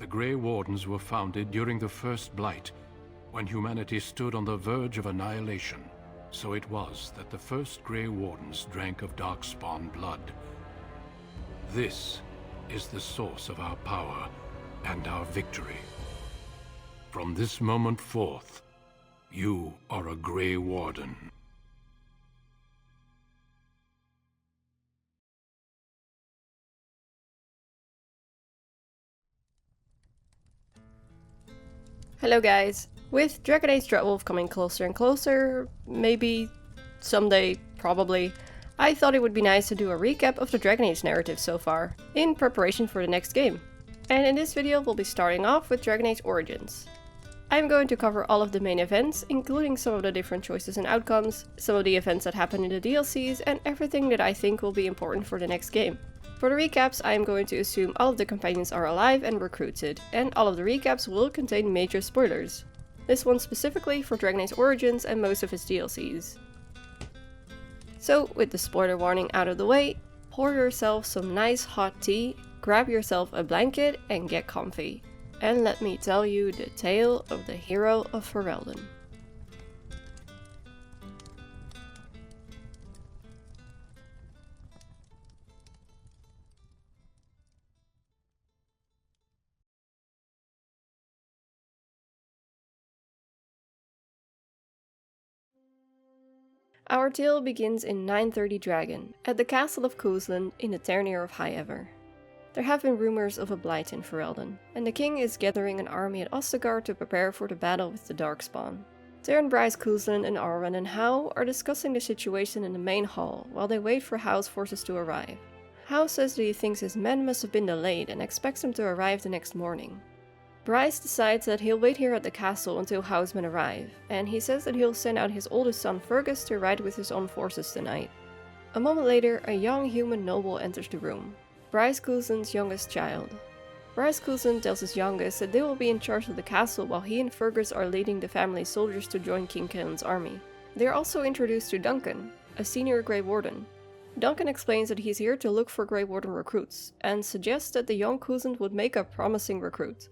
The Grey Wardens were founded during the first Blight, when humanity stood on the verge of annihilation. So it was that the first Grey Wardens drank of Darkspawn blood. This is the source of our power and our victory. From this moment forth, you are a Grey Warden. Hello guys! With Dragon Age Dreadwolf coming closer and closer, maybe someday, probably, I thought it would be nice to do a recap of the Dragon Age narrative so far, in preparation for the next game. And in this video we'll be starting off with Dragon Age Origins. I'm going to cover all of the main events, including some of the different choices and outcomes, some of the events that happen in the DLCs, and everything that I think will be important for the next game. For the recaps, I am going to assume all of the companions are alive and recruited, and all of the recaps will contain major spoilers. This one specifically for Dragon Age Origins and most of its DLCs. So, with the spoiler warning out of the way, pour yourself some nice hot tea, grab yourself a blanket and get comfy. And let me tell you the tale of the Hero of Ferelden. Our tale begins in 930 Dragon, at the castle of Cousland in the Ternier of Highever. There have been rumors of a Blight in Ferelden, and the king is gathering an army at Ostagar to prepare for the battle with the Darkspawn. Teyrn, Bryce, Cousland, and Arwen and Howe are discussing the situation in the main hall while they wait for Howe's forces to arrive. Howe says that he thinks his men must have been delayed and expects them to arrive the next morning. Bryce decides that he'll wait here at the castle until Howe's men arrive, and he says that he'll send out his oldest son Fergus to ride with his own forces tonight. A moment later, a young human noble enters the room. Bryce Cousland's youngest child. Bryce Cousland tells his youngest that they will be in charge of the castle while he and Fergus are leading the family's soldiers to join King Kellen's army. They are also introduced to Duncan, a senior Grey Warden. Duncan explains that he's here to look for Grey Warden recruits, and suggests that the young Cousland would make a promising recruit.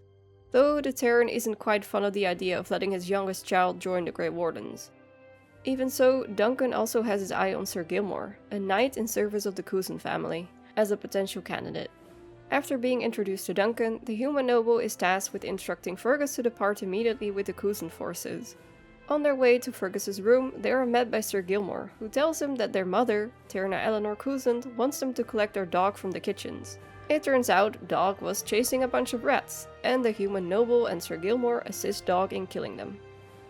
Though the Terran isn't quite fond of the idea of letting his youngest child join the Grey Wardens. Even so, Duncan also has his eye on Sir Gilmore, a knight in service of the Cousland family, as a potential candidate. After being introduced to Duncan, the human noble is tasked with instructing Fergus to depart immediately with the Cousland forces. On their way to Fergus's room, they are met by Sir Gilmore, who tells him that their mother, Tyrna Eleanor Cousland, wants them to collect their dog from the kitchens. It turns out Dog was chasing a bunch of rats, and the human noble and Sir Gilmore assist Dog in killing them.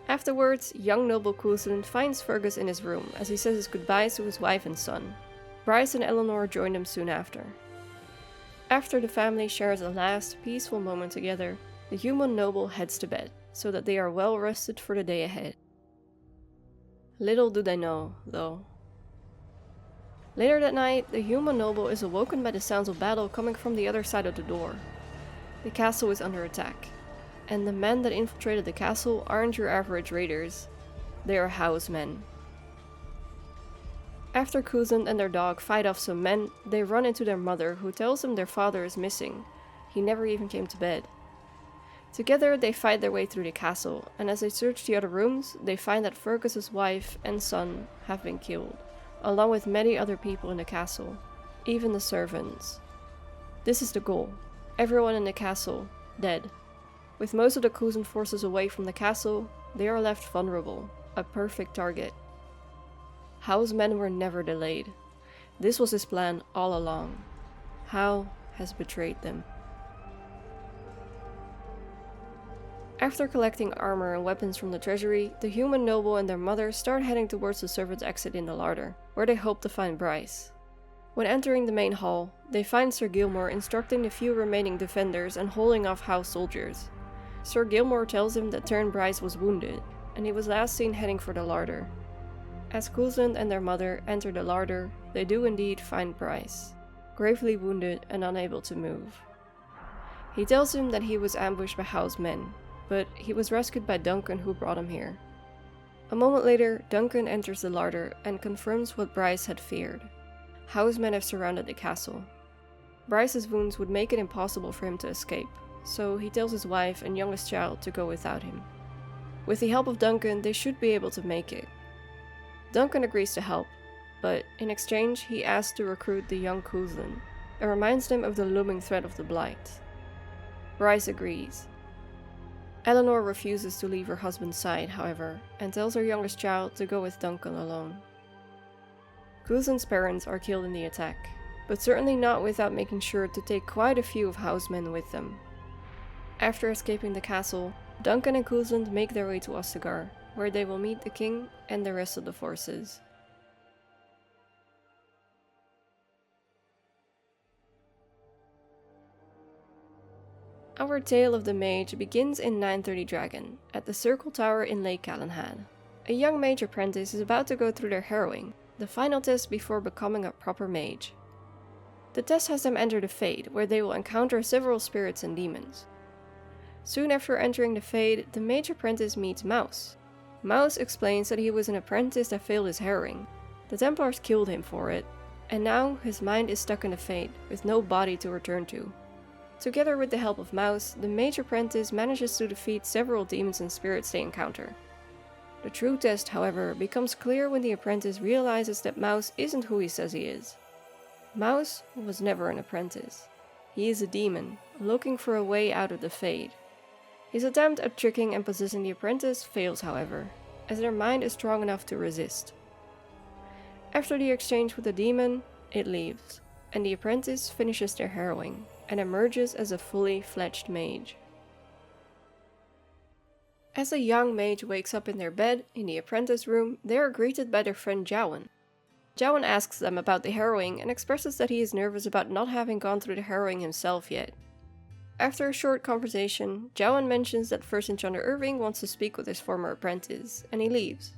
Afterwards, young noble Cousland finds Fergus in his room as he says his goodbyes to his wife and son. Bryce and Eleanor join them soon after. After the family shares a last peaceful moment together, the human noble heads to bed, so that they are well rested for the day ahead. Little do they know, though. Later that night, the human noble is awoken by the sounds of battle coming from the other side of the door. The castle is under attack, and the men that infiltrated the castle aren't your average raiders. They are Howe's men. After Cousland and their dog fight off some men, they run into their mother, who tells them their father is missing. He never even came to bed. Together they fight their way through the castle, and as they search the other rooms, they find that Fergus's wife and son have been killed, along with many other people in the castle, even the servants. This is the goal. Everyone in the castle, dead. With most of the Cousland forces away from the castle, they are left vulnerable, a perfect target. Howe's men were never delayed. This was his plan all along. Howe has betrayed them. After collecting armor and weapons from the treasury, the human noble and their mother start heading towards the servants' exit in the larder, where they hope to find Bryce. When entering the main hall, they find Sir Gilmore instructing the few remaining defenders and holding off Howe's soldiers. Sir Gilmore tells him that Teyrn Bryce was wounded, and he was last seen heading for the larder. As Cousland and their mother enter the larder, they do indeed find Bryce, gravely wounded and unable to move. He tells him that he was ambushed by Howe's men, but he was rescued by Duncan, who brought him here. A moment later, Duncan enters the larder and confirms what Bryce had feared. Howe's men have surrounded the castle. Bryce's wounds would make it impossible for him to escape, so he tells his wife and youngest child to go without him. With the help of Duncan, they should be able to make it. Duncan agrees to help, but in exchange he asks to recruit the young Cousland, and reminds them of the looming threat of the Blight. Bryce agrees. Eleanor refuses to leave her husband's side, however, and tells her youngest child to go with Duncan alone. Cousland's parents are killed in the attack, but certainly not without making sure to take quite a few of housemen with them. After escaping the castle, Duncan and Cousland make their way to Ostagar, where they will meet the king and the rest of the forces. Our tale of the mage begins in 930 Dragon, at the Circle Tower in Lake Calenhad. A young mage apprentice is about to go through their harrowing, the final test before becoming a proper mage. The test has them enter the Fade, where they will encounter several spirits and demons. Soon after entering the Fade, the mage apprentice meets Mouse. Mouse explains that he was an apprentice that failed his harrowing. The Templars killed him for it, and now his mind is stuck in the Fade, with no body to return to. Together with the help of Mouse, the mage apprentice manages to defeat several demons and spirits they encounter. The true test, however, becomes clear when the apprentice realizes that Mouse isn't who he says he is. Mouse was never an apprentice. He is a demon, looking for a way out of the Fade. His attempt at tricking and possessing the apprentice fails, however, as their mind is strong enough to resist. After the exchange with the demon, it leaves, and the apprentice finishes their harrowing, and emerges as a fully fledged mage. As a young mage wakes up in their bed in the apprentice room, they are greeted by their friend Jowan. Jowan asks them about the harrowing and expresses that he is nervous about not having gone through the harrowing himself yet. After a short conversation, Jowan mentions that First Enchanter Irving wants to speak with his former apprentice, and he leaves.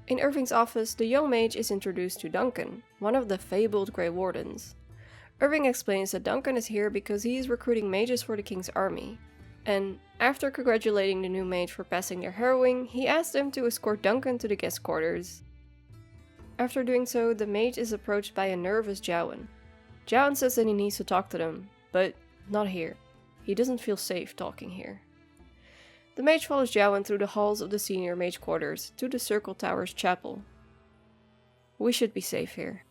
In Irving's office, the young mage is introduced to Duncan, one of the fabled Grey Wardens. Irving explains that Duncan is here because he is recruiting mages for the king's army, and after congratulating the new mage for passing their harrowing, he asks them to escort Duncan to the guest quarters. After doing so, the mage is approached by a nervous Jowan. Jowan says that he needs to talk to them, but not here. He doesn't feel safe talking here. The mage follows Jowan through the halls of the senior mage quarters to the Circle Tower's chapel. We should be safe here.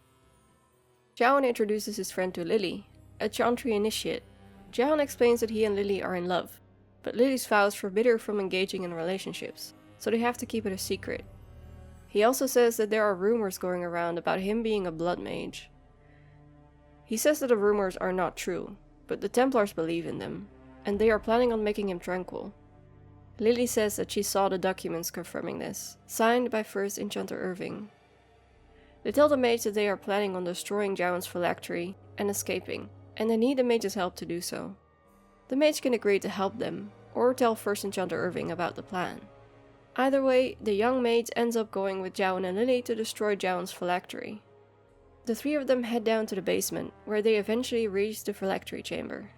Jowan introduces his friend to Lily, a Chantry initiate. Jowan explains that he and Lily are in love, but Lily's vows forbid her from engaging in relationships, so they have to keep it a secret. He also says that there are rumors going around about him being a blood mage. He says that the rumors are not true, but the Templars believe in them, and they are planning on making him tranquil. Lily says that she saw the documents confirming this, signed by First Enchanter Irving. They tell the mage that they are planning on destroying Jowan's phylactery and escaping, and they need the mage's help to do so. The mage can agree to help them, or tell First Enchanter Irving about the plan. Either way, the young mage ends up going with Jowan and Lily to destroy Jowan's phylactery. The three of them head down to the basement, where they eventually reach the phylactery chamber.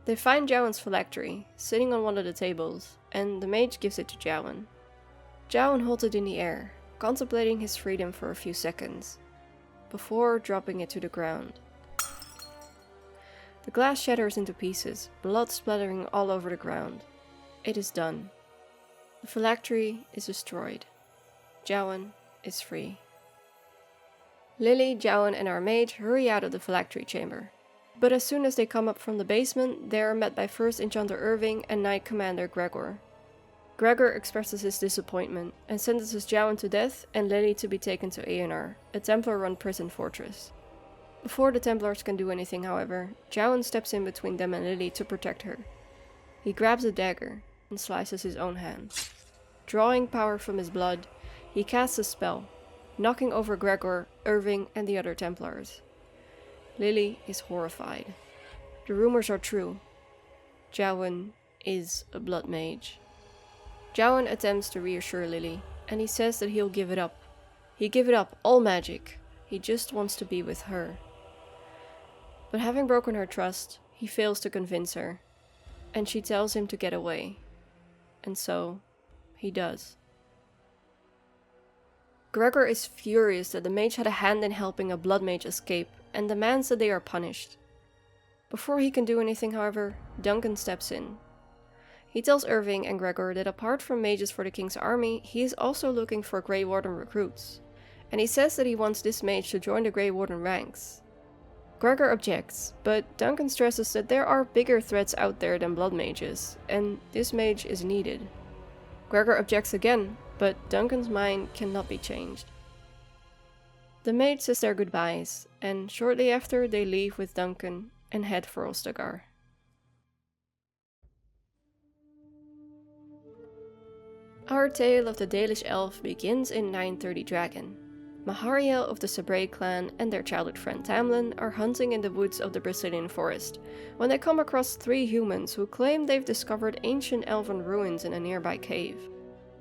They find Jowan's phylactery, sitting on one of the tables, and the mage gives it to Jowan. Jowan holds it in the air, contemplating his freedom for a few seconds, before dropping it to the ground. The glass shatters into pieces, blood splattering all over the ground. It is done. The phylactery is destroyed. Jowan is free. Lily, Jowan, and our mage hurry out of the phylactery chamber. But as soon as they come up from the basement, they are met by First Enchanter Irving and Knight Commander Gregor. Gregor expresses his disappointment and sentences Jowan to death and Lily to be taken to Aeonar, a Templar-run prison fortress. Before the Templars can do anything, however, Jowan steps in between them and Lily to protect her. He grabs a dagger and slices his own hand. Drawing power from his blood, he casts a spell, knocking over Gregor, Irving, and the other Templars. Lily is horrified. The rumors are true. Jowan is a blood mage. Jowan attempts to reassure Lily, and he says that he'll give it up. He'd give it up, all magic. He just wants to be with her. But having broken her trust, he fails to convince her, and she tells him to get away. And so, he does. Gregor is furious that the mage had a hand in helping a blood mage escape, and demands that they are punished. Before he can do anything, however, Duncan steps in. He tells Irving and Gregor that apart from mages for the king's army, he is also looking for Grey Warden recruits, and he says that he wants this mage to join the Grey Warden ranks. Gregor objects, but Duncan stresses that there are bigger threats out there than blood mages, and this mage is needed. Gregor objects again, but Duncan's mind cannot be changed. The mage says their goodbyes, and shortly after they leave with Duncan and head for Ostagar. Our tale of the Dalish elf begins in 930 Dragon. Mahariel of the Sabrae clan and their childhood friend Tamlin are hunting in the woods of the Brecilian Forest when they come across 3 humans who claim they've discovered ancient elven ruins in a nearby cave.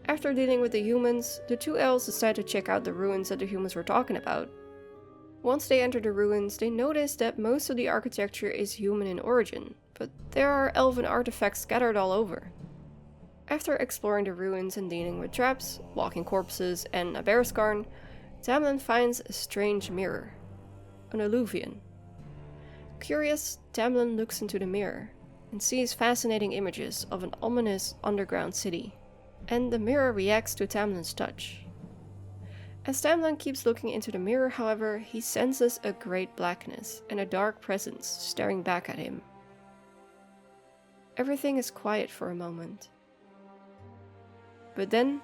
After dealing with the humans, the 2 elves decide to check out the ruins that the humans were talking about. Once they enter the ruins, they notice that most of the architecture is human in origin, but there are elven artifacts scattered all over. After exploring the ruins and dealing with traps, walking corpses, and a bearscarn, Tamlin finds a strange mirror. An alluvion. Curious, Tamlin looks into the mirror and sees fascinating images of an ominous underground city, and the mirror reacts to Tamlin's touch. As Tamlin keeps looking into the mirror, however, he senses a great blackness and a dark presence staring back at him. Everything is quiet for a moment. But then,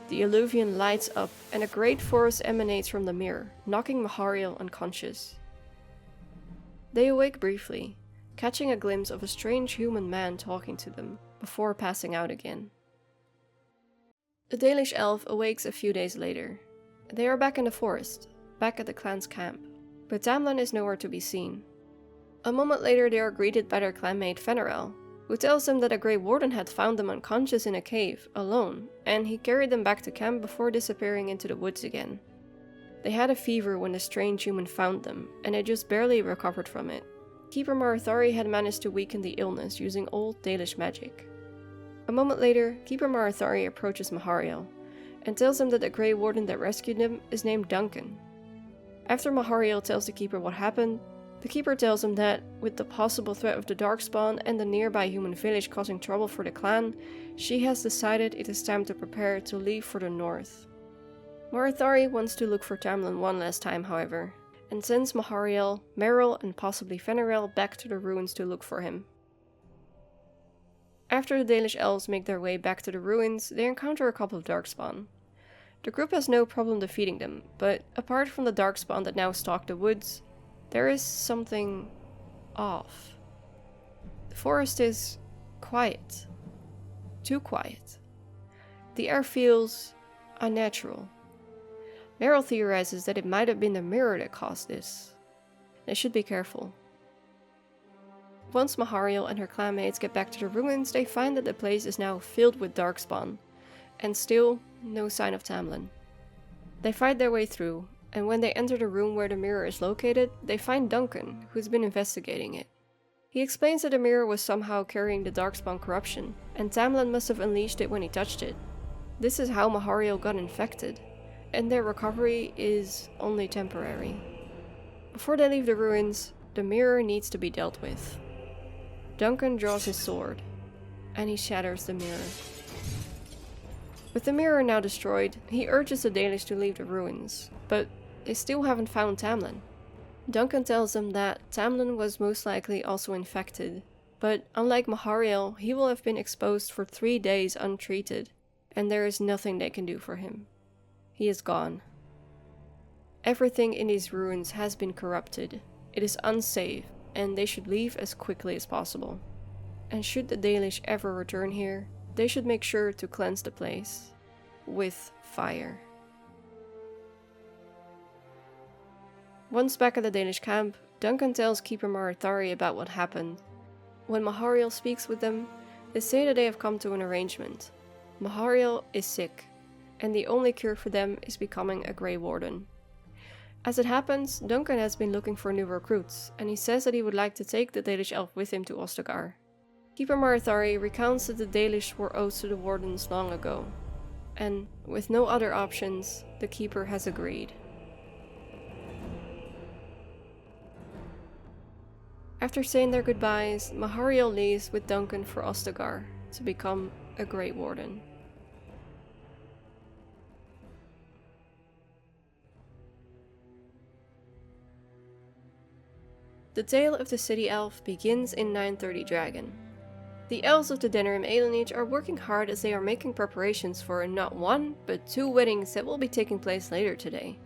the alluvion lights up and a great force emanates from the mirror, knocking Mahariel unconscious. They awake briefly, catching a glimpse of a strange human man talking to them, before passing out again. The Dalish elf awakes a few days later. They are back in the forest, back at the clan's camp, but Tamlin is nowhere to be seen. A moment later they are greeted by their clanmate Fenarel, who tells them that a Grey Warden had found them unconscious in a cave, alone, and he carried them back to camp before disappearing into the woods again. They had a fever when the strange human found them, and had just barely recovered from it. Keeper Marathari had managed to weaken the illness using old Dalish magic. A moment later, Keeper Marathari approaches Mahariel, and tells him that the Grey Warden that rescued him is named Duncan. After Mahariel tells the Keeper what happened, the Keeper tells him that, with the possible threat of the Darkspawn and the nearby human village causing trouble for the clan, she has decided it is time to prepare to leave for the north. Marathari wants to look for Tamlin one last time, however, and sends Mahariel, Merrill, and possibly Fenarel back to the ruins to look for him. After the Dalish elves make their way back to the ruins, they encounter a couple of Darkspawn. The group has no problem defeating them, but apart from the Darkspawn that now stalk the woods, there is something off. The forest is quiet. Too quiet. The air feels unnatural. Merrill theorizes that it might have been the mirror that caused this. They should be careful. Once Mahariel and her clanmates get back to the ruins, they find that the place is now filled with Darkspawn, and still no sign of Tamlin. They fight their way through, and when they enter the room where the mirror is located, they find Duncan, who's been investigating it. He explains that the mirror was somehow carrying the Darkspawn corruption, and Tamlin must have unleashed it when he touched it. This is how Mahariel got infected, and their recovery is only temporary. Before they leave the ruins, the mirror needs to be dealt with. Duncan draws his sword, and he shatters the mirror. With the mirror now destroyed, he urges the Dalish to leave the ruins, but they still haven't found Tamlin. Duncan tells them that Tamlin was most likely also infected, but unlike Mahariel, he will have been exposed for 3 days untreated, and there is nothing they can do for him. He is gone. Everything in these ruins has been corrupted. It is unsafe, and they should leave as quickly as possible. And should the Dalish ever return here, they should make sure to cleanse the place with fire. Once back at the Dalish camp, Duncan tells Keeper Marathari about what happened. When Mahariel speaks with them, they say that they have come to an arrangement. Mahariel is sick, and the only cure for them is becoming a Grey Warden. As it happens, Duncan has been looking for new recruits, and he says that he would like to take the Dalish elf with him to Ostagar. Keeper Marathari recounts that the Dalish were oaths to the Wardens long ago, and with no other options, the Keeper has agreed. After saying their goodbyes, Mahariel leaves with Duncan for Ostagar to become a Great Warden. The tale of the city elf begins in 930 Dragon. The elves of the Denerim alienage are working hard as they are making preparations for not one, but 2 weddings that will be taking place later today.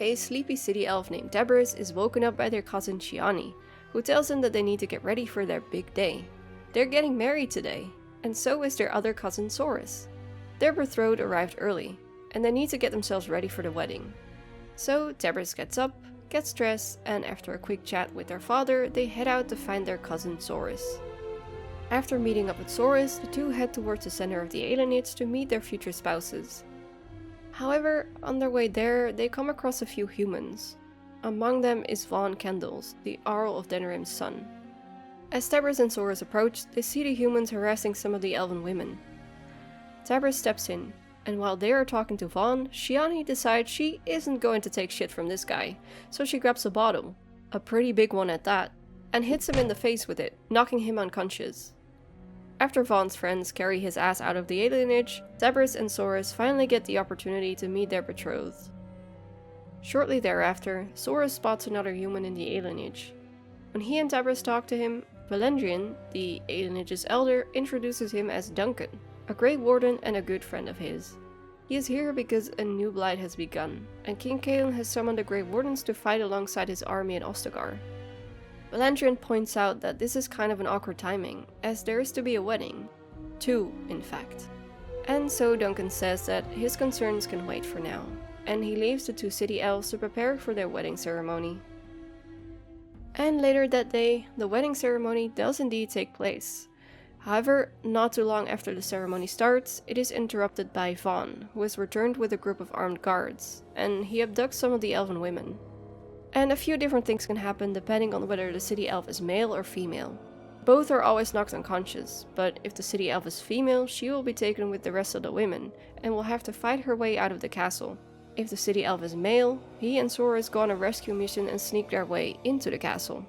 A sleepy city elf named Debris is woken up by their cousin Shiani, who tells them that they need to get ready for their big day. They're getting married today, and so is their other cousin Saurus. Their betrothed arrived early, and they need to get themselves ready for the wedding. So Debris gets up, gets dressed, and after a quick chat with their father, they head out to find their cousin Saurus. After meeting up with Saurus, the two head towards the center of the alienage to meet their future spouses. However, on their way there, they come across a few humans. Among them is Vaughn Kendalls, the Jarl of Denerim's son. As Tabris and Saurus approach, they see the humans harassing some of the elven women. Tabris steps in, and while they are talking to Vaughn, Shiani decides she isn't going to take shit from this guy, so she grabs a bottle, a pretty big one at that, and hits him in the face with it, knocking him unconscious. After Vaughn's friends carry his ass out of the alienage, Tabris and Saurus finally get the opportunity to meet their betrothed. Shortly thereafter, Saurus spots another human in the alienage. When he and Tabris talk to him, Valendrian, the alienage's elder, introduces him as Duncan, a Great Warden and a good friend of his. He is here because a new Blight has begun, and King Cailan has summoned the Great Wardens to fight alongside his army in Ostagar. Valendrian points out that this is kind of an awkward timing, as there is to be a wedding. 2, in fact. And so Duncan says that his concerns can wait for now, and he leaves the 2 city elves to prepare for their wedding ceremony. And later that day, the wedding ceremony does indeed take place. However, not too long after the ceremony starts, it is interrupted by Vaughn, who has returned with a group of armed guards, and he abducts some of the elven women. And a few different things can happen depending on whether the city elf is male or female. Both are always knocked unconscious, but if the city elf is female, she will be taken with the rest of the women, and will have to fight her way out of the castle. If the city elf is male, he and Saurus go on a rescue mission and sneak their way into the castle.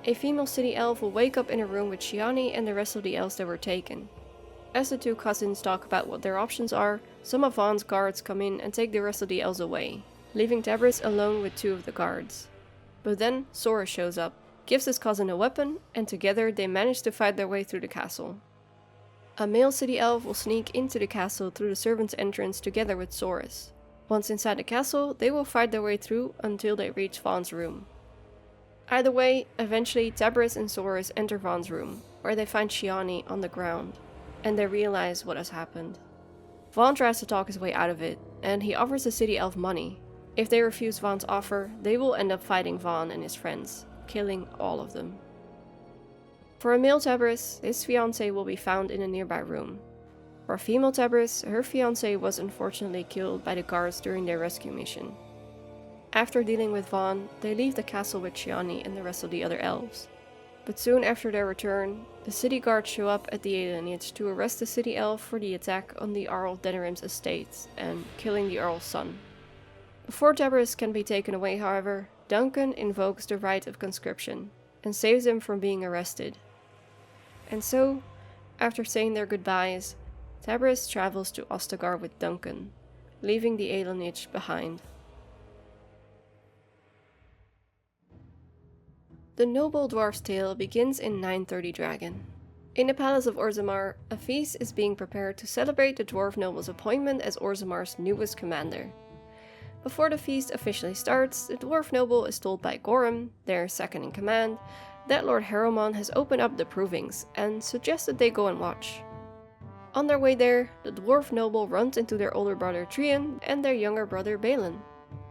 A female city elf will wake up in a room with Shiani and the rest of the elves that were taken. As the 2 cousins talk about what their options are, some of Vaughn's guards come in and take the rest of the elves away, leaving Tabris alone with 2 of the guards. But then Saurus shows up, gives his cousin a weapon, and together they manage to fight their way through the castle. A male city elf will sneak into the castle through the servants' entrance together with Saurus. Once inside the castle, they will fight their way through until they reach Vaughn's room. Either way, eventually Tabris and Saurus enter Vaughn's room, where they find Shiani on the ground, and they realize what has happened. Vaughn tries to talk his way out of it, and he offers the city elf money. If they refuse Vaughn's offer, they will end up fighting Vaughn and his friends, killing all of them. For a male Tabris, his fiancée will be found in a nearby room. For a female Tabris, her fiancé was unfortunately killed by the guards during their rescue mission. After dealing with Vaughn, they leave the castle with Shiani and the rest of the other elves. But soon after their return, the city guards show up at the alienage to arrest the city elf for the attack on the Jarl of Denerim's estates and killing the Jarl's son. Before Tabris can be taken away, however, Duncan invokes the right of conscription and saves him from being arrested. And so, after saying their goodbyes, Tabris travels to Ostagar with Duncan, leaving the alienage behind. The Noble Dwarf's tale begins in 930 Dragon. In the palace of Orzammar, a feast is being prepared to celebrate the dwarf noble's appointment as Orzammar's newest commander. Before the feast officially starts, the dwarf noble is told by Gorham, their second in command, that Lord Harrowmon has opened up the provings and suggested they go and watch. On their way there, the dwarf noble runs into their older brother Trian and their younger brother Balin.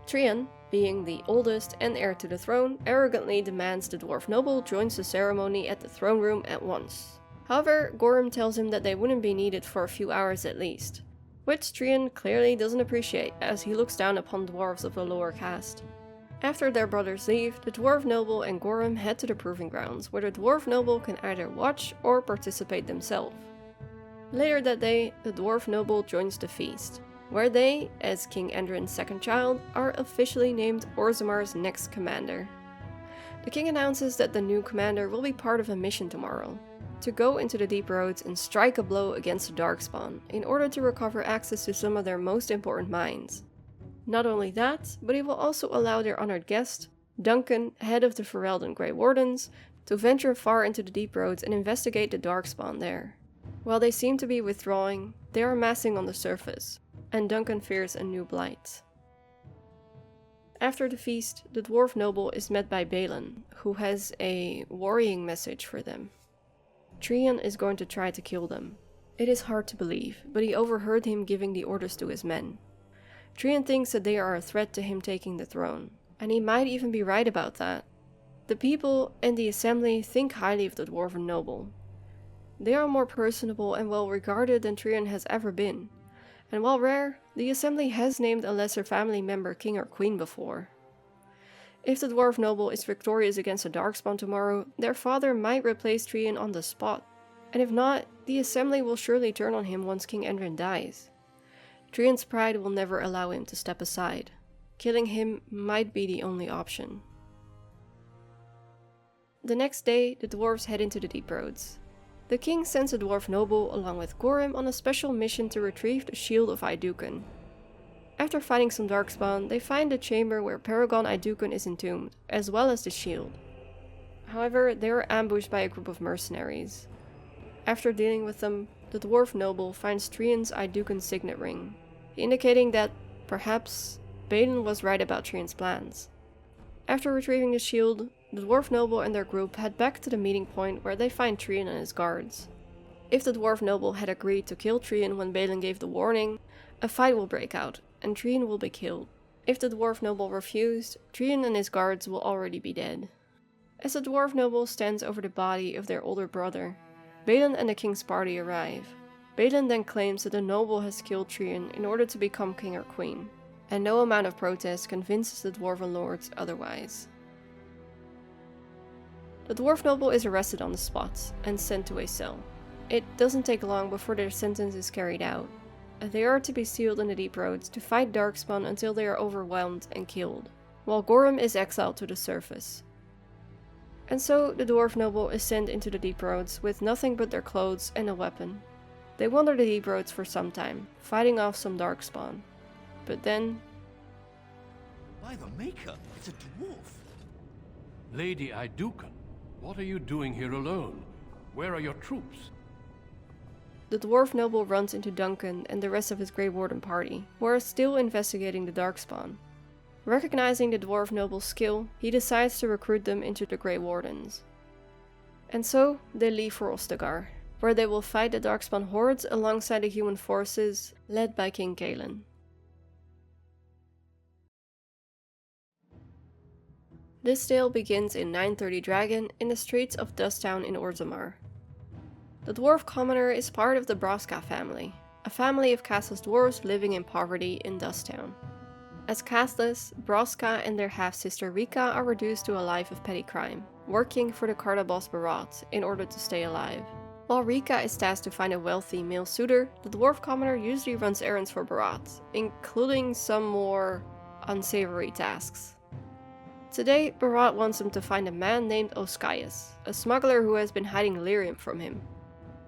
Trian, being the oldest and heir to the throne, arrogantly demands the dwarf noble joins the ceremony at the throne room at once. However, Gorham tells him that they wouldn't be needed for a few hours at least, which Trian clearly doesn't appreciate as he looks down upon dwarves of the lower caste. After their brothers leave, the dwarf noble and Gorham head to the proving grounds, where the dwarf noble can either watch or participate themselves. Later that day, the dwarf noble joins the feast, where they, as King Endrin's second child, are officially named Orzammar's next commander. The king announces that the new commander will be part of a mission tomorrow, to go into the deep roads and strike a blow against the Darkspawn in order to recover access to some of their most important mines. Not only that, but he will also allow their honored guest, Duncan, head of the Ferelden Grey Wardens, to venture far into the deep roads and investigate the Darkspawn there. While they seem to be withdrawing, they are massing on the surface, and Duncan fears a new blight. After the feast, the dwarf noble is met by Balin, who has a worrying message for them. Trian is going to try to kill them. It is hard to believe, but he overheard him giving the orders to his men. Trian thinks that they are a threat to him taking the throne, and he might even be right about that. The people and the assembly think highly of the dwarven noble. They are more personable and well regarded than Trian has ever been, and while rare, the assembly has named a lesser family member king or queen before. If the dwarf noble is victorious against the Darkspawn tomorrow, their father might replace Trian on the spot, and if not, the assembly will surely turn on him once King Endrin dies. Trian's pride will never allow him to step aside. Killing him might be the only option. The next day, the dwarves head into the deep roads. The king sends a dwarf noble along with Gorim on a special mission to retrieve the shield of Aeducan. After fighting some Darkspawn, they find the chamber where Paragon Aeducan is entombed, as well as the shield. However, they are ambushed by a group of mercenaries. After dealing with them, the dwarf noble finds Trian's Aeducan signet ring, indicating that, perhaps, Balin was right about Trian's plans. After retrieving the shield, the dwarf noble and their group head back to the meeting point where they find Trian and his guards. If the dwarf noble had agreed to kill Trian when Balin gave the warning, a fight will break out, and Trian will be killed. If the dwarf noble refused, Trian and his guards will already be dead. As the dwarf noble stands over the body of their older brother, Balin and the king's party arrive. Balin then claims that the noble has killed Trian in order to become king or queen, and no amount of protest convinces the dwarven lords otherwise. The dwarf noble is arrested on the spot and sent to a cell. It doesn't take long before their sentence is carried out. They are to be sealed in the deep roads to fight Darkspawn until they are overwhelmed and killed, while Gorim is exiled to the surface. And so the dwarf noble is sent into the deep roads with nothing but their clothes and a weapon. They wander the deep roads for some time, fighting off some Darkspawn. But then... By the Maker, it's a dwarf! Lady Aeducan, what are you doing here alone? Where are your troops? The dwarf noble runs into Duncan and the rest of his Grey Warden party, who are still investigating the Darkspawn. Recognizing the dwarf noble's skill, he decides to recruit them into the Grey Wardens. And so, they leave for Ostagar, where they will fight the Darkspawn hordes alongside the human forces led by King Kaelin. This tale begins in 930 Dragon in the streets of Dusttown in Orzammar. The dwarf commoner is part of the Braska family, a family of castless dwarves living in poverty in Dusttown. As castless, Braska and their half-sister Rika are reduced to a life of petty crime, working for the Karda boss Barat in order to stay alive. While Rika is tasked to find a wealthy male suitor, the dwarf commoner usually runs errands for Barat, including some more unsavory tasks. Today, Barat wants him to find a man named Oskaias, a smuggler who has been hiding lyrium from him.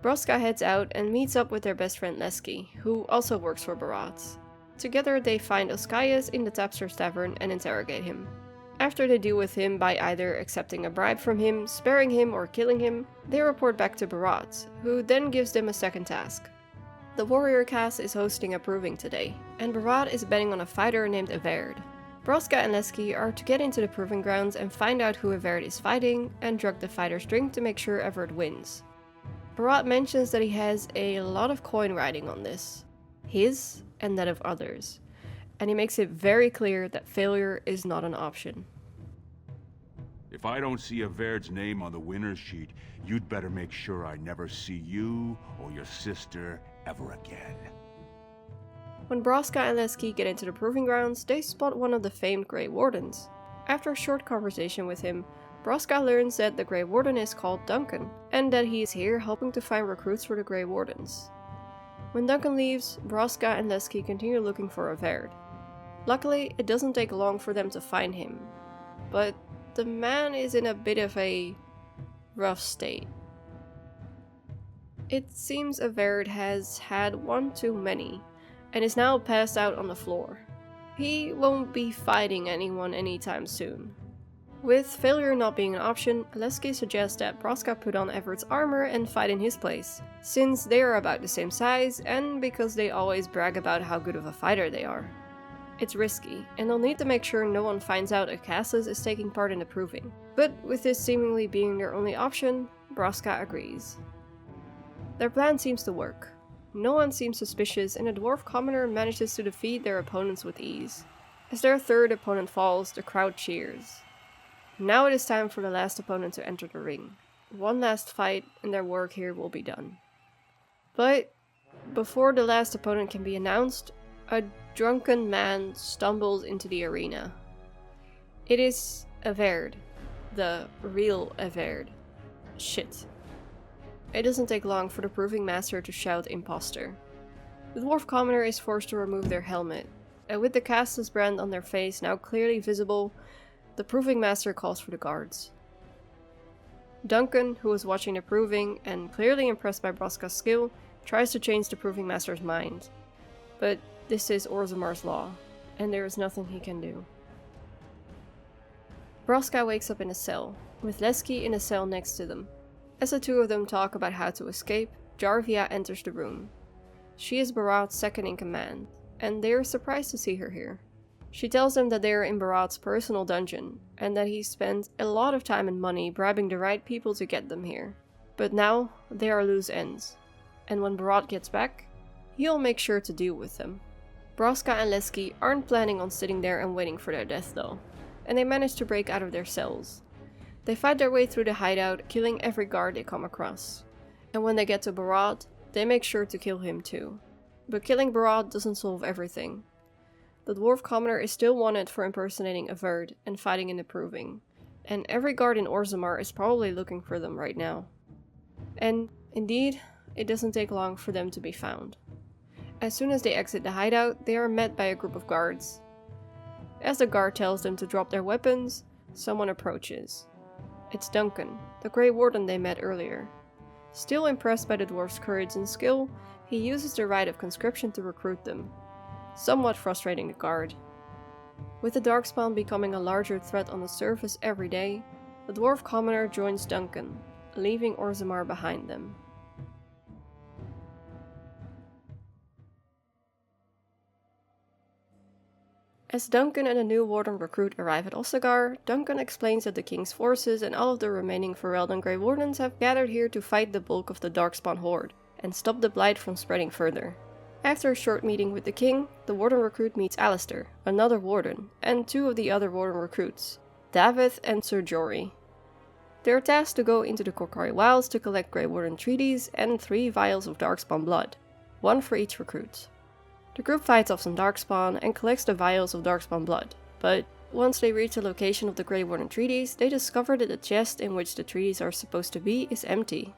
Braska heads out and meets up with their best friend Leski, who also works for Barat. Together they find Oskaias in the Tapster's tavern and interrogate him. After they deal with him by either accepting a bribe from him, sparing him, or killing him, they report back to Barat, who then gives them a second task. The warrior caste is hosting a proving today, and Barat is betting on a fighter named Everd. Braska and Leski are to get into the proving grounds and find out who Everd is fighting, and drug the fighter's drink to make sure Everd wins. Barat mentions that he has a lot of coin riding on this, his and that of others, and he makes it very clear that failure is not an option. If I don't see Everd's name on the winner's sheet, you'd better make sure I never see you or your sister ever again. When Braska and Leski get into the proving grounds, they spot one of the famed Grey Wardens. After a short conversation with him, Braska learns that the Grey Warden is called Duncan, and that he is here helping to find recruits for the Grey Wardens. When Duncan leaves, Braska and Leski continue looking for Everd. Luckily, it doesn't take long for them to find him, but the man is in a bit of a rough state. It seems Averd has had one too many, and is now passed out on the floor. He won't be fighting anyone anytime soon. With failure not being an option, Lesky suggests that Broska put on Everett's armor and fight in his place, since they are about the same size and because they always brag about how good of a fighter they are. It's risky, and they'll need to make sure no one finds out Acasus is taking part in the proving. But with this seemingly being their only option, Broska agrees. Their plan seems to work. No one seems suspicious, and the dwarf commoner manages to defeat their opponents with ease. As their third opponent falls, the crowd cheers. Now it is time for the last opponent to enter the ring. One last fight, and their work here will be done. But before the last opponent can be announced, a drunken man stumbles into the arena. It is Averd, the real Averd. Shit. It doesn't take long for the proving master to shout imposter. The dwarf commoner is forced to remove their helmet, and with the Castus brand on their face now clearly visible, the proving master calls for the guards. Duncan, who was watching the proving and clearly impressed by Broska's skill, tries to change the proving master's mind. But this is Orzammar's law, and there is nothing he can do. Broska wakes up in a cell, with Lesky in a cell next to them. As the two of them talk about how to escape, Jarvia enters the room. She is Barat's second in command, and they are surprised to see her here. She tells them that they are in Barat's personal dungeon, and that he spent a lot of time and money bribing the right people to get them here. But now, they are loose ends, and when Barat gets back, he'll make sure to deal with them. Broska and Lesky aren't planning on sitting there and waiting for their death though, and they manage to break out of their cells. They fight their way through the hideout, killing every guard they come across. And when they get to Barat, they make sure to kill him too. But killing Barat doesn't solve everything. The dwarf commoner is still wanted for impersonating Averd and fighting in the proving, and every guard in Orzammar is probably looking for them right now. And indeed, it doesn't take long for them to be found. As soon as they exit the hideout, they are met by a group of guards. As the guard tells them to drop their weapons, someone approaches. It's Duncan, the Grey Warden they met earlier. Still impressed by the dwarf's courage and skill, he uses the rite of conscription to recruit them, somewhat frustrating the guard. With the Darkspawn becoming a larger threat on the surface every day, the dwarf commoner joins Duncan, leaving Orzammar behind them. As Duncan and the new Warden recruit arrive at Ostagar, Duncan explains that the King's forces and all of the remaining Ferelden Grey Wardens have gathered here to fight the bulk of the Darkspawn horde, and stop the Blight from spreading further. After a short meeting with the King, the Warden recruit meets Alistair, another Warden, and two of the other Warden recruits, David and Sir Jory. They are tasked to go into the Korkari Wilds to collect Grey Warden treaties and 3 vials of Darkspawn blood, one for each recruit. The group fights off some Darkspawn and collects the vials of Darkspawn blood, but once they reach the location of the Grey Warden treaties, they discover that the chest in which the treaties are supposed to be is empty.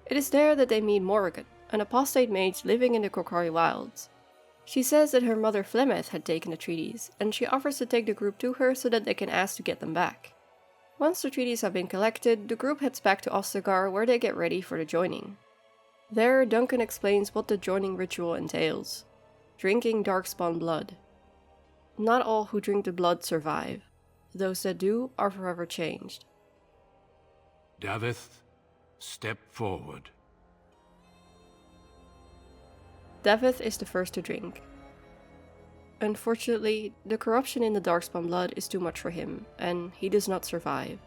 It is there that they meet Morrigan, an apostate mage living in the Korkari Wilds. She says that her mother Flemeth had taken the treaties, and she offers to take the group to her so that they can ask to get them back. Once the treaties have been collected, the group heads back to Ostagar where they get ready for the joining. There, Duncan explains what the joining ritual entails. Drinking Darkspawn blood. Not all who drink the blood survive. Those that do are forever changed. Davith, step forward. David is the first to drink. Unfortunately, the corruption in the Darkspawn blood is too much for him, and he does not survive.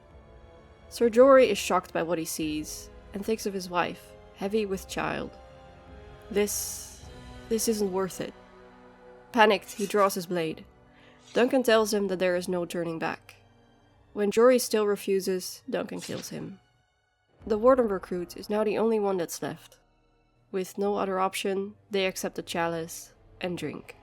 Sir Jory is shocked by what he sees, and thinks of his wife, heavy with child. This isn't worth it. Panicked, he draws his blade. Duncan tells him that there is no turning back. When Jory still refuses, Duncan kills him. The Warden recruit is now the only one that's left. With no other option, they accept the chalice and drink.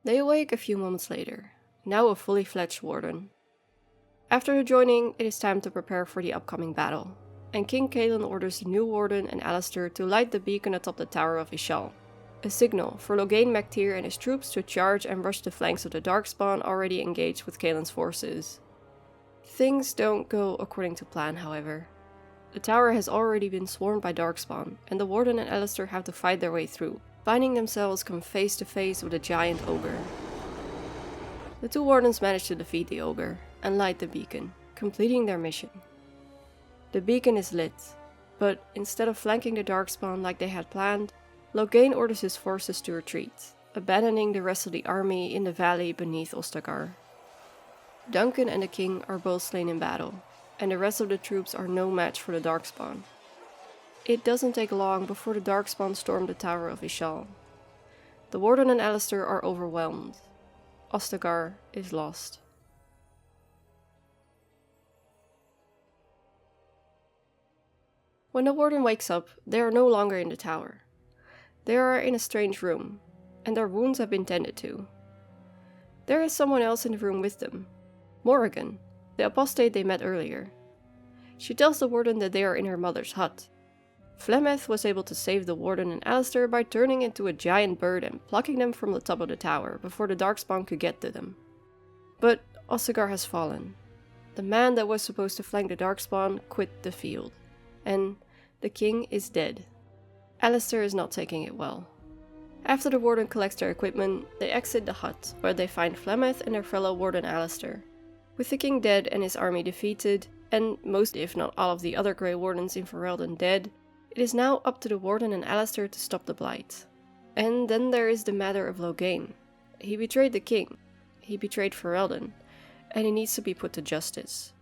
They awake a few moments later, now a fully fledged Warden. After the joining, it is time to prepare for the upcoming battle. and King Cailan orders the new Warden and Alistair to light the beacon atop the Tower of Shale, a signal for Loghain MacTir and his troops to charge and rush the flanks of the Darkspawn already engaged with Cailan's forces. Things don't go according to plan, however. The tower has already been swarmed by Darkspawn, and the Warden and Alistair have to fight their way through, finding themselves come face to face with a giant ogre. The two Wardens manage to defeat the ogre and light the beacon, completing their mission. The beacon is lit, but instead of flanking the Darkspawn like they had planned, Loghain orders his forces to retreat, abandoning the rest of the army in the valley beneath Ostagar. Duncan and the king are both slain in battle, and the rest of the troops are no match for the Darkspawn. It doesn't take long before the Darkspawn storm the Tower of Shale. The Warden and Alistair are overwhelmed. Ostagar is lost. When the Warden wakes up, they are no longer in the tower. They are in a strange room, and their wounds have been tended to. There is someone else in the room with them, Morrigan, the apostate they met earlier. She tells the Warden that they are in her mother's hut. Flemeth was able to save the Warden and Alistair by turning into a giant bird and plucking them from the top of the tower before the Darkspawn could get to them. But Ostagar has fallen. The man that was supposed to flank the Darkspawn quit the field, and the king is dead. Alistair is not taking it well. After the Warden collects their equipment, they exit the hut, where they find Flemeth and their fellow Warden Alistair. With the king dead and his army defeated, and most if not all of the other Grey Wardens in Ferelden dead, it is now up to the Warden and Alistair to stop the Blight. And then there is the matter of Loghain. He betrayed the king, he betrayed Ferelden, and he needs to be put to justice.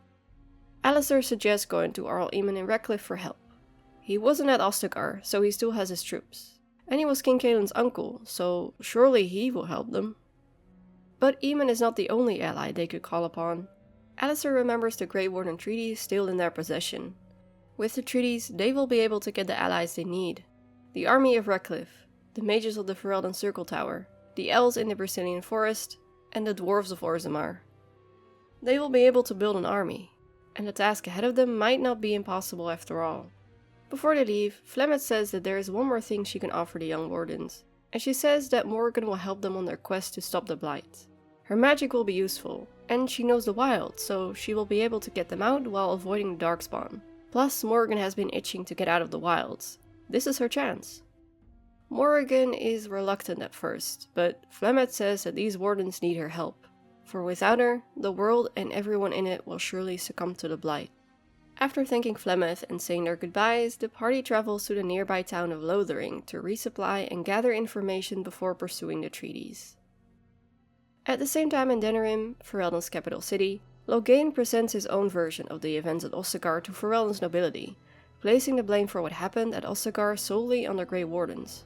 Alistair suggests going to Arl Eamon in Redcliffe for help. He wasn't at Ostagar, so he still has his troops. And he was King Cailan's uncle, so surely he will help them. But Eamon is not the only ally they could call upon. Alistair remembers the Grey Warden treaties still in their possession. With the treaties, they will be able to get the allies they need. The army of Redcliffe, the mages of the Ferelden Circle Tower, the elves in the Brecilian Forest, and the dwarves of Orzammar. They will be able to build an army, and the task ahead of them might not be impossible after all. Before they leave, Flemeth says that there is one more thing she can offer the young Wardens, and she says that Morrigan will help them on their quest to stop the Blight. Her magic will be useful, and she knows the wild, so she will be able to get them out while avoiding the Darkspawn. Plus, Morrigan has been itching to get out of the wilds. This is her chance. Morrigan is reluctant at first, but Flemeth says that these Wardens need her help, for without her, the world and everyone in it will surely succumb to the Blight. After thanking Flemeth and saying their goodbyes, the party travels to the nearby town of Lothering to resupply and gather information before pursuing the treaties. At the same time in Denerim, Ferelden's capital city, Loghain presents his own version of the events at Ostagar to Ferelden's nobility, placing the blame for what happened at Ostagar solely on the Grey Wardens.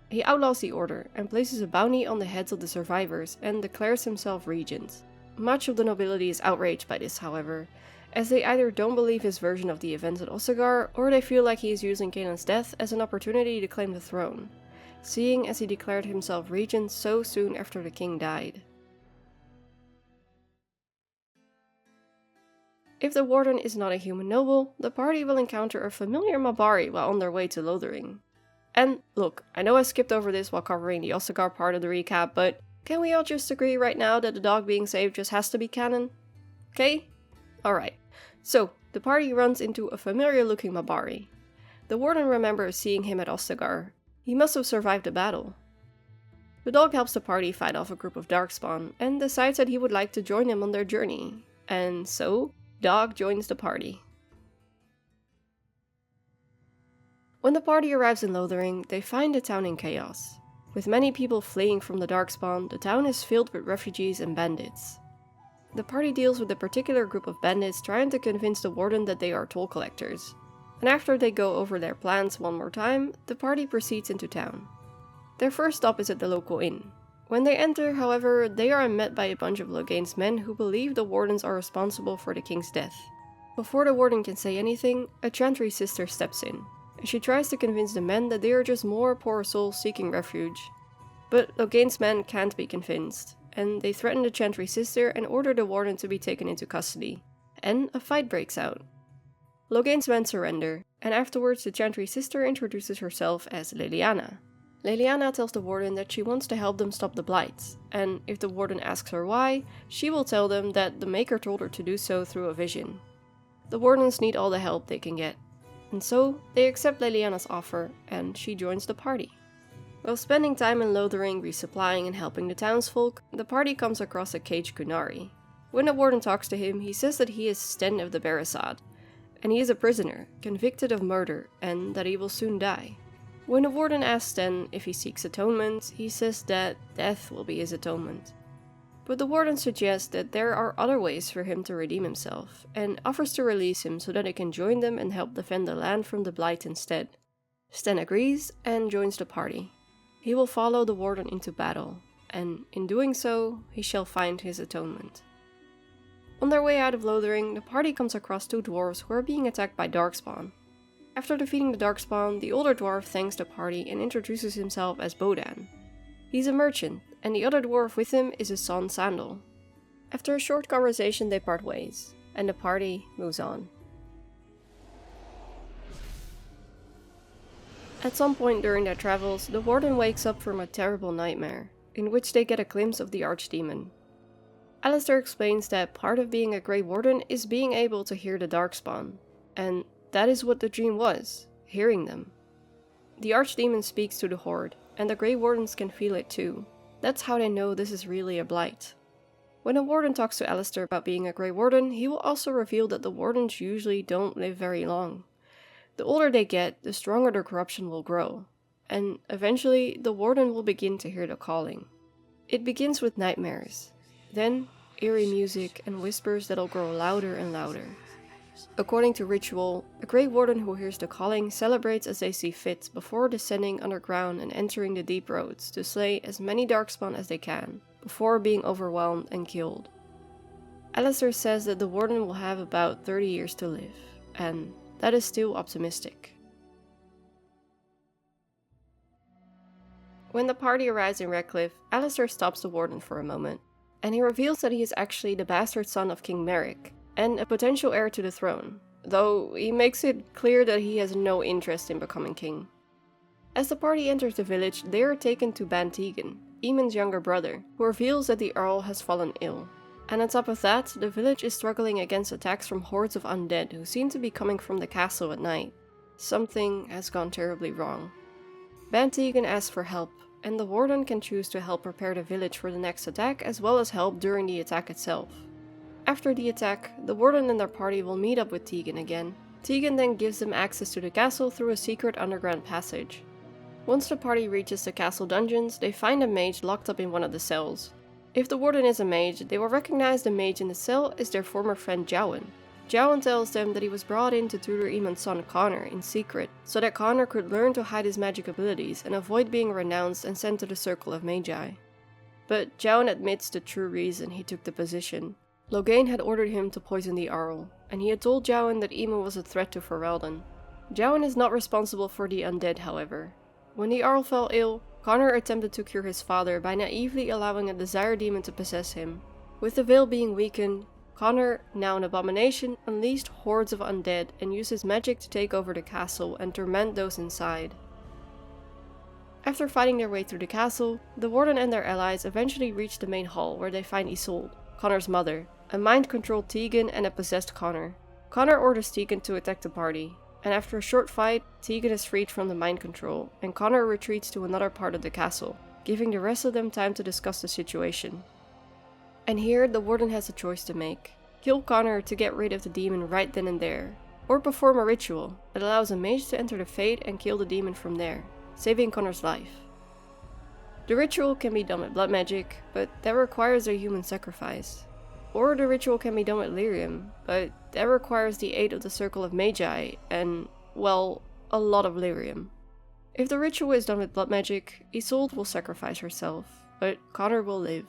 He outlaws the order and places a bounty on the heads of the survivors and declares himself regent. Much of the nobility is outraged by this, however, as they either don't believe his version of the events at Ostagar, or they feel like he is using Cailan's death as an opportunity to claim the throne, seeing as he declared himself regent so soon after the king died. If the Warden is not a human noble, the party will encounter a familiar Mabari while on their way to Lothering. And look, I know I skipped over this while covering the Ostagar part of the recap, but can we all just agree right now that the dog being saved just has to be canon? Okay? Alright. So, the party runs into a familiar looking Mabari. The Warden remembers seeing him at Ostagar. He must have survived the battle. The dog helps the party fight off a group of Darkspawn and decides that he would like to join them on their journey. And so, Dog joins the party. When the party arrives in Lothering, they find the town in chaos. With many people fleeing from the Darkspawn, the town is filled with refugees and bandits. The party deals with a particular group of bandits trying to convince the Warden that they are toll collectors. And after they go over their plans one more time, the party proceeds into town. Their first stop is at the local inn. When they enter, however, they are met by a bunch of Loghain's men who believe the Wardens are responsible for the king's death. Before the Warden can say anything, a Chantry sister steps in, and she tries to convince the men that they are just more poor souls seeking refuge. But Loghain's men can't be convinced, and they threaten the Chantry sister and order the Warden to be taken into custody, and a fight breaks out. Loghain's men surrender, and afterwards the Chantry's sister introduces herself as Leliana. Leliana tells the Warden that she wants to help them stop the Blight, and if the Warden asks her why, she will tell them that the Maker told her to do so through a vision. The Wardens need all the help they can get, and so they accept Leliana's offer and she joins the party. While spending time in Lothering resupplying and helping the townsfolk, the party comes across a caged Qunari. When the Warden talks to him, he says that he is Sten of the Barasad, and he is a prisoner, convicted of murder, and that he will soon die. When the Warden asks Sten if he seeks atonement, he says that death will be his atonement. But the Warden suggests that there are other ways for him to redeem himself, and offers to release him so that he can join them and help defend the land from the Blight instead. Sten agrees and joins the party. He will follow the Warden into battle, and in doing so, he shall find his atonement. On their way out of Lothering, the party comes across two dwarves who are being attacked by Darkspawn. After defeating the Darkspawn, the older dwarf thanks the party and introduces himself as Bodan. He's a merchant, and the other dwarf with him is his son Sandal. After a short conversation they part ways, and the party moves on. At some point during their travels, the Warden wakes up from a terrible nightmare, in which they get a glimpse of the Archdemon. Alistair explains that part of being a Grey Warden is being able to hear the Darkspawn, and that is what the dream was, hearing them. The Archdemon speaks to the Horde, and the Grey Wardens can feel it too. That's how they know this is really a Blight. When a Warden talks to Alistair about being a Grey Warden, he will also reveal that the Wardens usually don't live very long. The older they get, the stronger their corruption will grow, and eventually the Warden will begin to hear the calling. It begins with nightmares, then eerie music and whispers that'll grow louder and louder. According to ritual, a Grey Warden who hears the calling celebrates as they see fit before descending underground and entering the deep roads to slay as many Darkspawn as they can, before being overwhelmed and killed. Alistair says that the Warden will have about 30 years to live, and that is still optimistic. When the party arrives in Redcliffe, Alistair stops the Warden for a moment, and he reveals that he is actually the bastard son of King Merrick, and a potential heir to the throne, though he makes it clear that he has no interest in becoming king. As the party enters the village, they are taken to Ban Tegan, Eamon's younger brother, who reveals that the Earl has fallen ill. And on top of that, the village is struggling against attacks from hordes of undead who seem to be coming from the castle at night. Something has gone terribly wrong. Ban Tegan asks for help, and the Warden can choose to help prepare the village for the next attack as well as help during the attack itself. After the attack, the Warden and their party will meet up with Tegan again. Tegan then gives them access to the castle through a secret underground passage. Once the party reaches the castle dungeons, they find a mage locked up in one of the cells. If the Warden is a mage, they will recognize the mage in the cell as their former friend Jowan. Jowan tells them that he was brought in to tutor Eamon's son Connor in secret, so that Connor could learn to hide his magic abilities and avoid being renounced and sent to the Circle of Magi. But Jowan admits the true reason he took the position. Loghain had ordered him to poison the Arl, and he had told Jowan that Eamon was a threat to Ferelden. Jowan is not responsible for the undead, however. When the Arl fell ill, Connor attempted to cure his father by naively allowing a desire demon to possess him. With the veil being weakened, Connor, now an abomination, unleashed hordes of undead and used his magic to take over the castle and torment those inside. After fighting their way through the castle, the Warden and their allies eventually reach the main hall where they find Isolde, Connor's mother, a mind-controlled Tegan and a possessed Connor. Connor orders Tegan to attack the party, and after a short fight, Tegan is freed from the mind control, and Connor retreats to another part of the castle, giving the rest of them time to discuss the situation. And here, the Warden has a choice to make. Kill Connor to get rid of the demon right then and there, or perform a ritual that allows a mage to enter the Fade and kill the demon from there, saving Connor's life. The ritual can be done with blood magic, but that requires a human sacrifice. Or the ritual can be done with lyrium, but that requires the aid of the Circle of Magi and, well, a lot of lyrium. If the ritual is done with blood magic, Isolde will sacrifice herself, but Connor will live.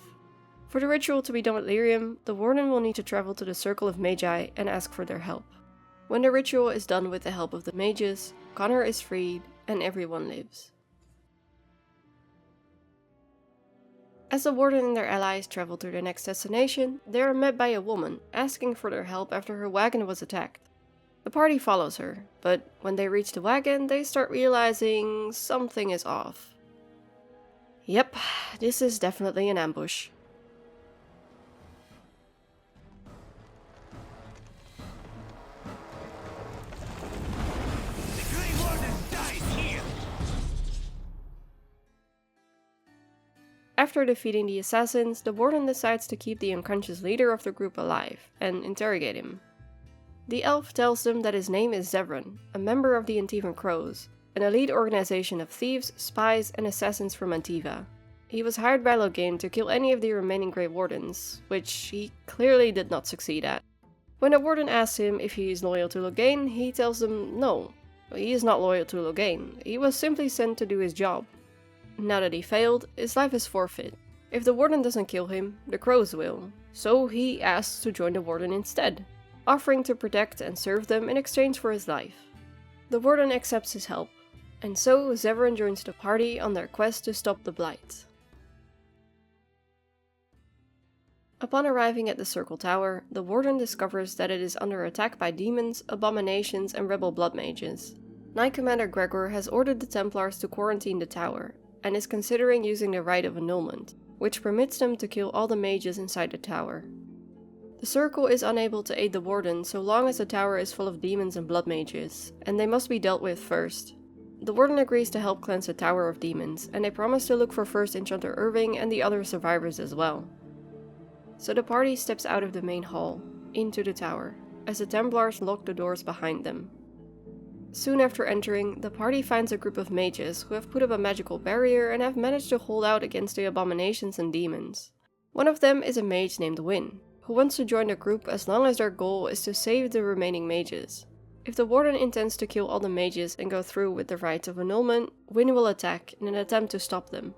For the ritual to be done with lyrium, the Warden will need to travel to the Circle of Magi and ask for their help. When the ritual is done with the help of the mages, Connor is freed and everyone lives. As the Warden and their allies travel to their next destination, they are met by a woman asking for their help after her wagon was attacked. The party follows her, but when they reach the wagon, they start realizing something is off. Yep, this is definitely an ambush. The Grey Warden dies here! After defeating the assassins, the Warden decides to keep the unconscious leader of the group alive and interrogate him. The elf tells them that his name is Zevran, a member of the Antivan Crows, an elite organization of thieves, spies, and assassins from Antiva. He was hired by Loghain to kill any of the remaining Grey Wardens, which he clearly did not succeed at. When the Warden asks him if he is loyal to Loghain, he tells them no, he is not loyal to Loghain, he was simply sent to do his job. Now that he failed, his life is forfeit. If the Warden doesn't kill him, the Crows will, so he asks to join the Warden instead, offering to protect and serve them in exchange for his life. The Warden accepts his help, and so Zevran joins the party on their quest to stop the Blight. Upon arriving at the Circle Tower, the Warden discovers that it is under attack by demons, abominations, and rebel blood mages. Knight Commander Gregor has ordered the Templars to quarantine the tower, and is considering using the Rite of Annulment, which permits them to kill all the mages inside the tower. The Circle is unable to aid the Warden so long as the tower is full of demons and blood mages, and they must be dealt with first. The Warden agrees to help cleanse the Tower of Demons, and they promise to look for First Enchanter Irving and the other survivors as well. So the party steps out of the main hall, into the tower, as the Templars lock the doors behind them. Soon after entering, the party finds a group of mages who have put up a magical barrier and have managed to hold out against the abominations and demons. One of them is a mage named Wynne, who wants to join the group as long as their goal is to save the remaining mages. If the Warden intends to kill all the mages and go through with the Rite of Annulment, Wynne will attack in an attempt to stop them.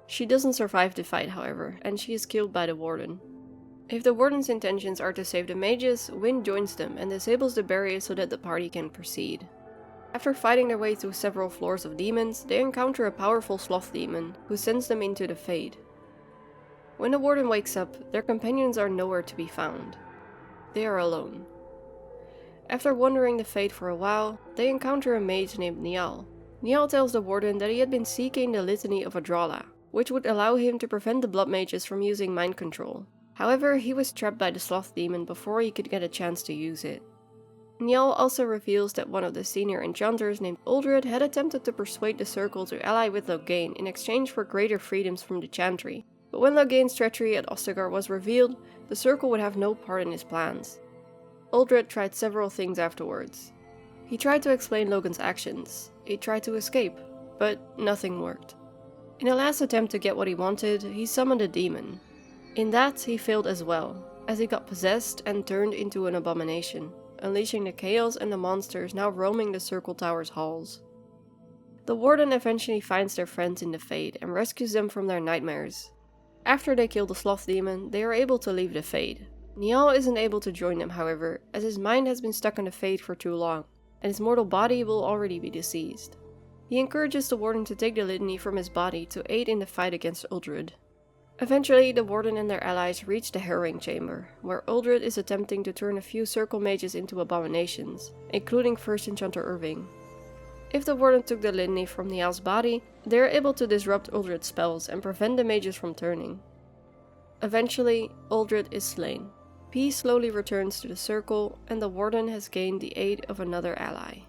She doesn't survive the fight, however, and she is killed by the Warden. If the Warden's intentions are to save the mages, Wynne joins them and disables the barrier so that the party can proceed. After fighting their way through several floors of demons, they encounter a powerful sloth demon, who sends them into the Fade. When the Warden wakes up, their companions are nowhere to be found. They are alone. After wandering the Fade for a while, they encounter a mage named Niall. Niall tells the Warden that he had been seeking the Litany of Adrala, which would allow him to prevent the blood mages from using mind control. However, he was trapped by the sloth demon before he could get a chance to use it. Niall also reveals that one of the senior enchanters named Uldred had attempted to persuade the Circle to ally with Loghain in exchange for greater freedoms from the Chantry, but when Loghain's treachery at Ostagar was revealed, the Circle would have no part in his plans. Uldred tried several things afterwards. He tried to explain Logan's actions, he tried to escape, but nothing worked. In a last attempt to get what he wanted, he summoned a demon. In that, he failed as well, as he got possessed and turned into an abomination, unleashing the chaos and the monsters now roaming the Circle Tower's halls. The Warden eventually finds their friends in the Fade and rescues them from their nightmares. After they kill the sloth demon, they are able to leave the Fade. Niall isn't able to join them, however, as his mind has been stuck in the Fade for too long, and his mortal body will already be deceased. He encourages the Warden to take the litany from his body to aid in the fight against Uldred. Eventually, the Warden and their allies reach the Harrowing Chamber, where Uldred is attempting to turn a few Circle mages into abominations, including First Enchanter Irving. If the Warden took the litany from Niall's body, they are able to disrupt Uldred's spells and prevent the mages from turning. Eventually, Uldred is slain. Peace slowly returns to the Circle, and the Warden has gained the aid of another ally.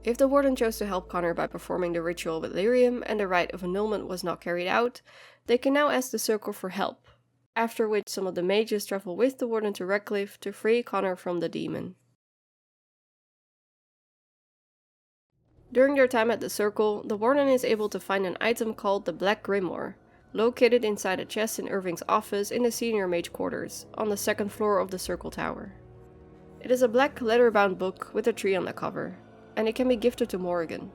If the Warden chose to help Connor by performing the ritual with lyrium and the Rite of Annulment was not carried out, they can now ask the Circle for help, after which some of the mages travel with the Warden to Redcliffe to free Connor from the demon. During their time at the Circle, the Warden is able to find an item called the Black Grimoire, located inside a chest in Irving's office in the senior mage quarters, on the second floor of the Circle Tower. It is a black leather-bound book with a tree on the cover, and it can be gifted to Morrigan.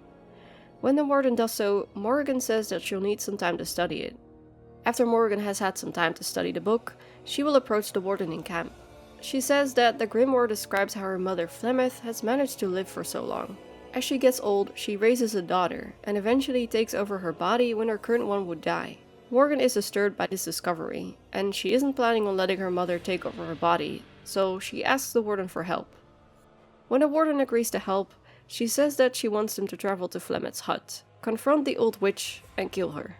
When the Warden does so, Morrigan says that she'll need some time to study it. After Morrigan has had some time to study the book, she will approach the Warden in camp. She says that the Grimoire describes how her mother Flemeth has managed to live for so long. As she gets old, she raises a daughter, and eventually takes over her body when her current one would die. Morrigan is disturbed by this discovery, and she isn't planning on letting her mother take over her body, so she asks the Warden for help. When the Warden agrees to help, she says that she wants them to travel to Flemeth's hut, confront the old witch, and kill her.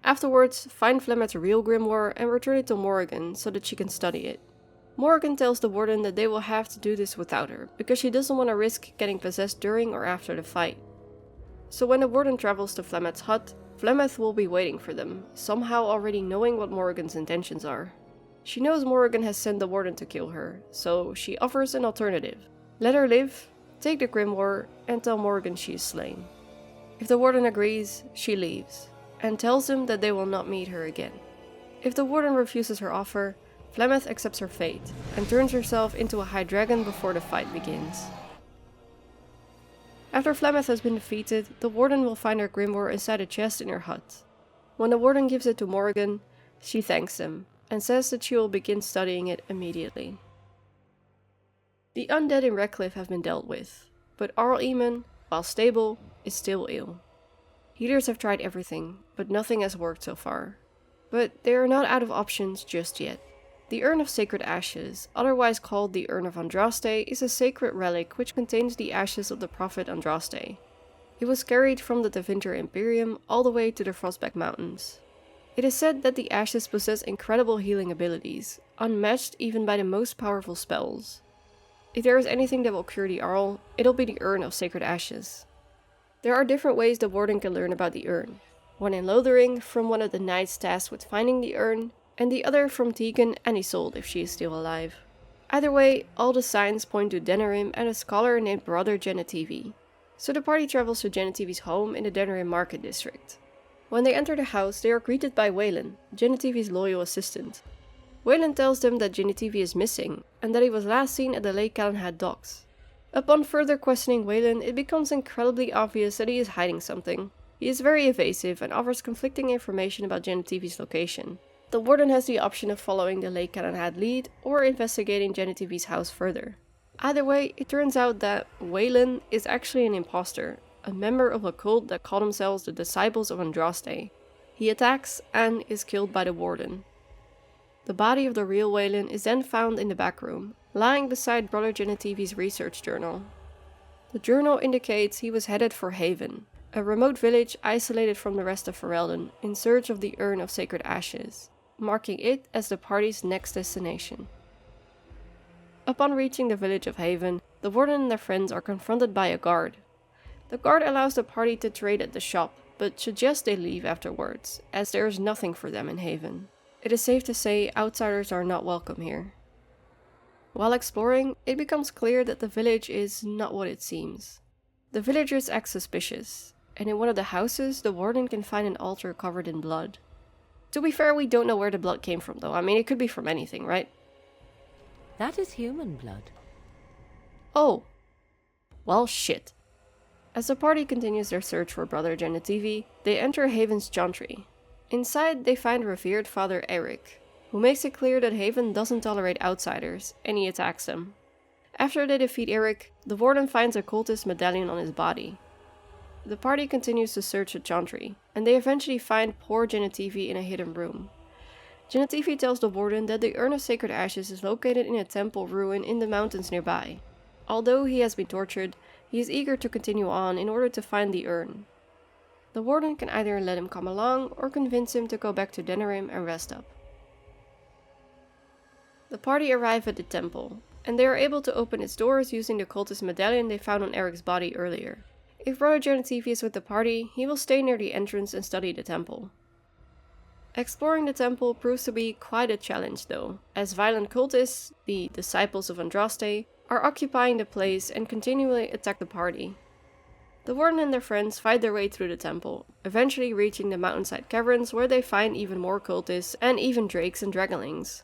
Afterwards, find Flemeth's real grimoire and return it to Morrigan so that she can study it. Morrigan tells the Warden that they will have to do this without her, because she doesn't want to risk getting possessed during or after the fight. So when the Warden travels to Flemeth's hut, Flemeth will be waiting for them, somehow already knowing what Morrigan's intentions are. She knows Morrigan has sent the Warden to kill her, so she offers an alternative. Let her live, take the grimoire, and tell Morrigan she is slain. If the Warden agrees, she leaves, and tells him that they will not meet her again. If the Warden refuses her offer, Flemeth accepts her fate, and turns herself into a high dragon before the fight begins. After Flemeth has been defeated, the Warden will find her grimoire inside a chest in her hut. When the Warden gives it to Morrigan, she thanks him, and says that she will begin studying it immediately. The undead in Redcliffe have been dealt with, but Arl Eamon, while stable, is still ill. Healers have tried everything, but nothing has worked so far. But they are not out of options just yet. The Urn of Sacred Ashes, otherwise called the Urn of Andraste, is a sacred relic which contains the ashes of the prophet Andraste. It was carried from the Tevinter Imperium all the way to the Frostback Mountains. It is said that the ashes possess incredible healing abilities, unmatched even by the most powerful spells. If there is anything that will cure the Arl, it'll be the Urn of Sacred Ashes. There are different ways the Warden can learn about the urn. One in Lothering, from one of the knights tasked with finding the urn, and the other from Tegan and Isolde if she is still alive. Either way, all the signs point to Denerim and a scholar named Brother Genetivi. So the party travels to Genetivi's home in the Denerim Market District. When they enter the house, they are greeted by Waylon, Genetivi's loyal assistant. Waylon tells them that Genetivi is missing, and that he was last seen at the Lake Calenhad docks. Upon further questioning Waylon, it becomes incredibly obvious that he is hiding something. He is very evasive and offers conflicting information about Genetivi's location. The Warden has the option of following the Lake Calenhad lead or investigating Genetivi's house further. Either way, it turns out that Waylon is actually an imposter, a member of a cult that call themselves the Disciples of Andraste. He attacks and is killed by the Warden. The body of the real Waylon is then found in the back room, lying beside Brother Genetivi's research journal. The journal indicates he was headed for Haven, a remote village isolated from the rest of Ferelden, in search of the Urn of Sacred Ashes, marking it as the party's next destination. Upon reaching the village of Haven, the Warden and their friends are confronted by a guard. The guard allows the party to trade at the shop, but suggests they leave afterwards, as there is nothing for them in Haven. It is safe to say outsiders are not welcome here. While exploring, it becomes clear that the village is not what it seems. The villagers act suspicious, and in one of the houses, the Warden can find an altar covered in blood. To be fair, we don't know where the blood came from though. I mean, it could be from anything, right? That is human blood. Oh. Well, shit. As the party continues their search for Brother Genetivi, they enter Haven's chantry. Inside, they find revered Father Eric, who makes it clear that Haven doesn't tolerate outsiders, and he attacks them. After they defeat Eric, the Warden finds a cultist medallion on his body. The party continues to search the chantry, and they eventually find poor Genetivi in a hidden room. Genetivi tells the Warden that the Urn of Sacred Ashes is located in a temple ruin in the mountains nearby. Although he has been tortured, he is eager to continue on in order to find the urn. The Warden can either let him come along or convince him to go back to Denerim and rest up. The party arrive at the temple, and they are able to open its doors using the cultist medallion they found on Eric's body earlier. If Brother Genetivi is with the party, he will stay near the entrance and study the temple. Exploring the temple proves to be quite a challenge though, as violent cultists, the Disciples of Andraste, are occupying the place and continually attack the party. The Warden and their friends fight their way through the temple, eventually reaching the mountainside caverns where they find even more cultists and even drakes and dragonlings.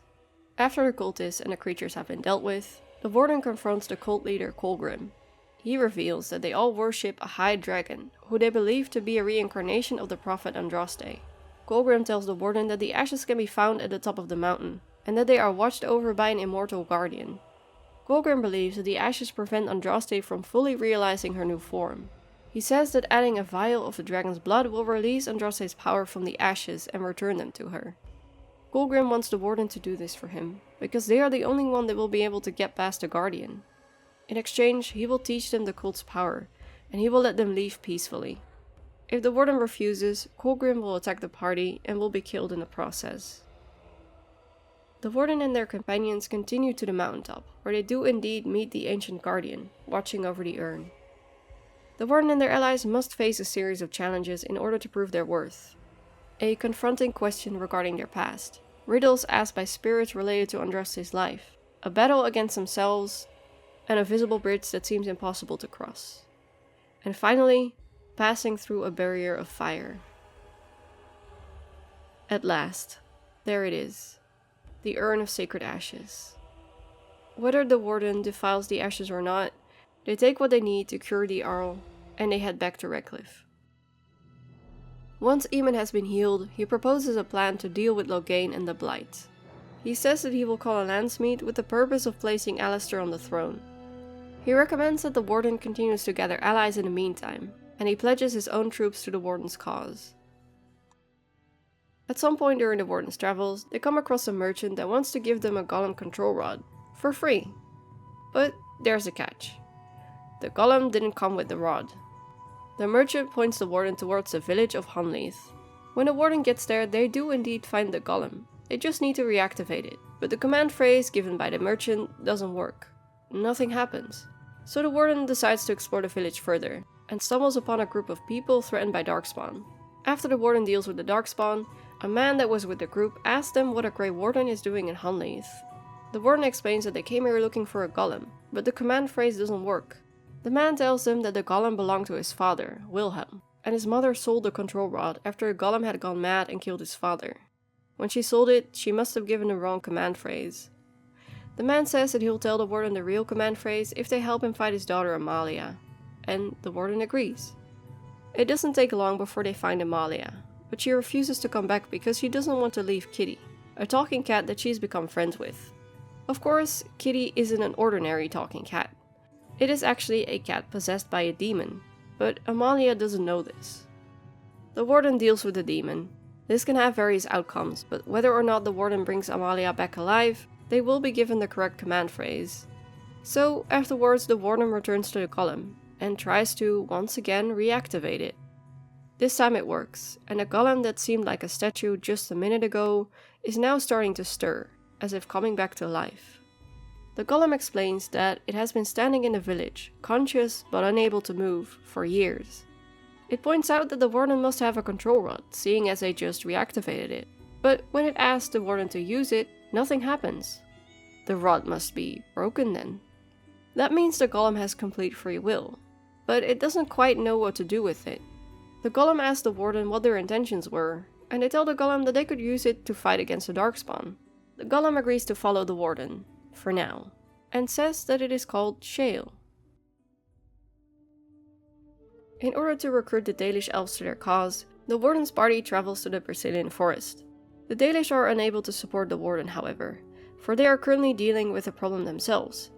After the cultists and the creatures have been dealt with, the Warden confronts the cult leader Colgrim. He reveals that they all worship a high dragon, who they believe to be a reincarnation of the prophet Andraste. Colgrim tells the Warden that the ashes can be found at the top of the mountain, and that they are watched over by an immortal guardian. Colgrim believes that the ashes prevent Andraste from fully realizing her new form. He says that adding a vial of the dragon's blood will release Andraste's power from the ashes and return them to her. Colgrim wants the Warden to do this for him, because they are the only one that will be able to get past the Guardian. In exchange, he will teach them the cult's power, and he will let them leave peacefully. If the Warden refuses, Colgrim will attack the party and will be killed in the process. The Warden and their companions continue to the mountaintop, where they do indeed meet the Ancient Guardian, watching over the urn. The Warden and their allies must face a series of challenges in order to prove their worth. A confronting question regarding their past, riddles asked by spirits related to Andraste's life, a battle against themselves, and a visible bridge that seems impossible to cross. And finally, passing through a barrier of fire. At last, there it is, the Urn of Sacred Ashes. Whether the Warden defiles the ashes or not, they take what they need to cure the Arl, and they head back to Redcliffe. Once Eamon has been healed, he proposes a plan to deal with Loghain and the Blight. He says that he will call a Landsmeet with the purpose of placing Alistair on the throne. He recommends that the Warden continues to gather allies in the meantime, and he pledges his own troops to the Warden's cause. At some point during the Warden's travels, they come across a merchant that wants to give them a golem control rod, for free. But there's a catch. The golem didn't come with the rod. The merchant points the Warden towards the village of Hunleith. When the Warden gets there, they do indeed find the golem. They just need to reactivate it, but the command phrase given by the merchant doesn't work. Nothing happens. So the Warden decides to explore the village further, and stumbles upon a group of people threatened by Darkspawn. After the Warden deals with the Darkspawn, a man that was with the group asks them what a Grey Warden is doing in Hunleith. The Warden explains that they came here looking for a golem, but the command phrase doesn't work. The man tells them that the golem belonged to his father, Wilhelm, and his mother sold the control rod after the golem had gone mad and killed his father. When she sold it, she must have given the wrong command phrase. The man says that he'll tell the Warden the real command phrase if they help him fight his daughter Amalia, and the Warden agrees. It doesn't take long before they find Amalia, but she refuses to come back because she doesn't want to leave Kitty, a talking cat that she's become friends with. Of course, Kitty isn't an ordinary talking cat. It is actually a cat possessed by a demon, but Amalia doesn't know this. The Warden deals with the demon. This can have various outcomes, but whether or not the Warden brings Amalia back alive, they will be given the correct command phrase. So afterwards the Warden returns to the golem, and tries to once again reactivate it. This time it works, and the golem that seemed like a statue just a minute ago is now starting to stir, as if coming back to life. The golem explains that it has been standing in the village, conscious but unable to move, for years. It points out that the Warden must have a control rod, seeing as they just reactivated it. But when it asks the Warden to use it, nothing happens. The rod must be broken then. That means the golem has complete free will, but it doesn't quite know what to do with it. The golem asks the Warden what their intentions were, and they tell the golem that they could use it to fight against the Darkspawn. The golem agrees to follow the Warden, for now, and says that it is called Shale. In order to recruit the Dalish elves to their cause, the Warden's party travels to the Brecilian Forest. The Dalish are unable to support the Warden, however, for they are currently dealing with a problem themselves.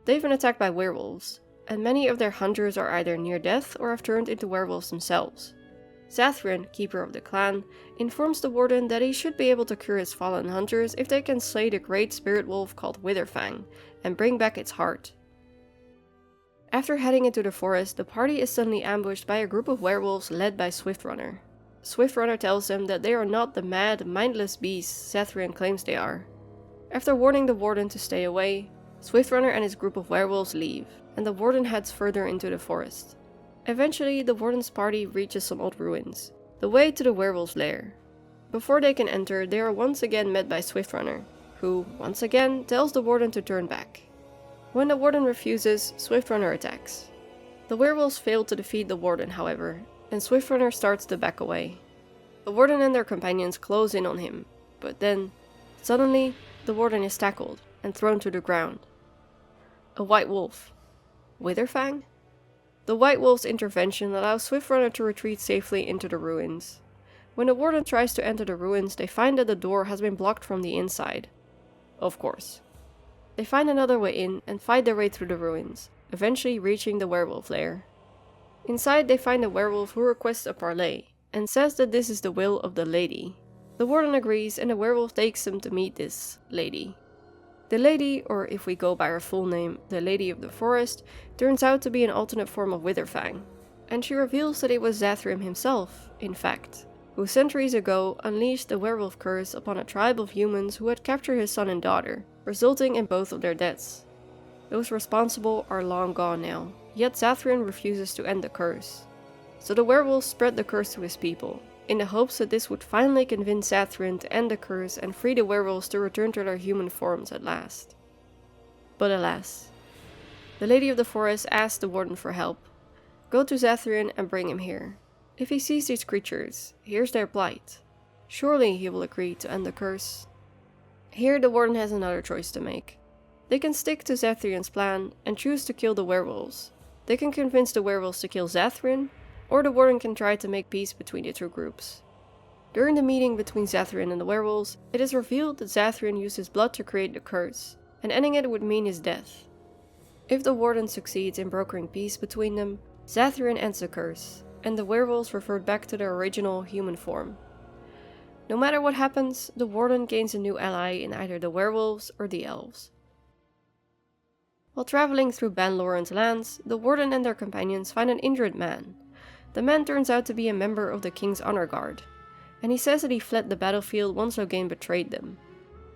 They've been attacked by werewolves, and many of their hunters are either near death or have turned into werewolves themselves. Zevran, keeper of the clan, informs the Warden that he should be able to cure his fallen hunters if they can slay the great spirit wolf called Witherfang and bring back its heart. After heading into the forest, the party is suddenly ambushed by a group of werewolves led by Swiftrunner. Swiftrunner tells them that they are not the mad, mindless beasts Zevran claims they are. After warning the Warden to stay away, Swiftrunner and his group of werewolves leave, and the Warden heads further into the forest. Eventually, the Warden's party reaches some old ruins, the way to the werewolf's lair. Before they can enter, they are once again met by Swiftrunner, who, once again, tells the Warden to turn back. When the Warden refuses, Swiftrunner attacks. The werewolves fail to defeat the Warden, however, and Swiftrunner starts to back away. The Warden and their companions close in on him, but then, suddenly, the Warden is tackled and thrown to the ground. A white wolf. Witherfang? The White Wolf's intervention allows Swiftrunner to retreat safely into the ruins. When the Warden tries to enter the ruins, they find that the door has been blocked from the inside. Of course. They find another way in and fight their way through the ruins, eventually reaching the werewolf lair. Inside they find a werewolf who requests a parley, and says that this is the will of the lady. The Warden agrees and the werewolf takes them to meet this lady. The lady, or if we go by her full name, the Lady of the Forest, turns out to be an alternate form of Witherfang, and she reveals that it was Zevran himself, in fact, who centuries ago unleashed the werewolf curse upon a tribe of humans who had captured his son and daughter, resulting in both of their deaths. Those responsible are long gone now, yet Zevran refuses to end the curse. So the werewolves spread the curse to his people, in the hopes that this would finally convince Zevran to end the curse and free the werewolves to return to their human forms at last. But alas, the Lady of the Forest asks the Warden for help. Go to Zevran and bring him here. If he sees these creatures, hears their plight, surely he will agree to end the curse. Here the Warden has another choice to make. They can stick to Zevran's plan and choose to kill the werewolves. They can convince the werewolves to kill Zevran, or the Warden can try to make peace between the two groups. During the meeting between Zevran and the werewolves, it is revealed that Zevran used his blood to create the curse, and ending it would mean his death. If the Warden succeeds in brokering peace between them, Zevran ends the curse, and the werewolves revert back to their original human form. No matter what happens, the Warden gains a new ally in either the werewolves or the elves. While traveling through Ban Loren's lands, the Warden and their companions find an injured man. The man turns out to be a member of the King's Honor Guard, and he says that he fled the battlefield once Logain betrayed them.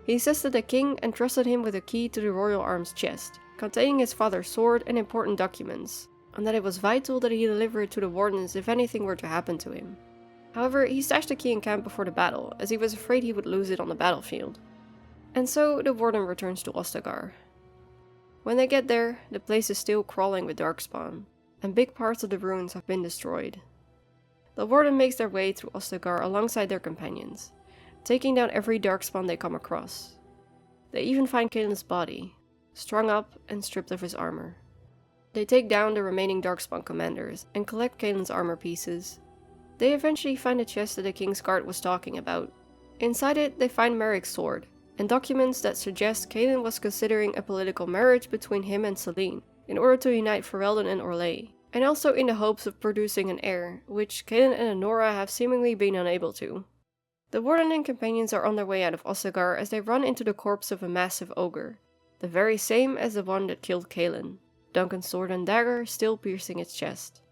He says that the king entrusted him with a key to the royal arms chest, containing his father's sword and important documents, and that it was vital that he deliver it to the Wardens if anything were to happen to him. However, he stashed the key in camp before the battle, as he was afraid he would lose it on the battlefield. And so the Warden returns to Ostagar. When they get there, the place is still crawling with darkspawn, and big parts of the ruins have been destroyed. The Warden makes their way through Ostagar alongside their companions, taking down every darkspawn they come across. They even find Kaelin's body, strung up and stripped of his armor. They take down the remaining darkspawn commanders and collect Kaelin's armor pieces. They eventually find the chest that the King's Guard was talking about. Inside it, they find Merrick's sword, and documents that suggest Kaelin was considering a political marriage between him and Selene, in order to unite Ferelden and Orlais, and also in the hopes of producing an heir, which Kaelin and Anora have seemingly been unable to. The Warden and companions are on their way out of Ostagar as they run into the corpse of a massive ogre, the very same as the one that killed Kaelin, Duncan's sword and dagger still piercing its chest.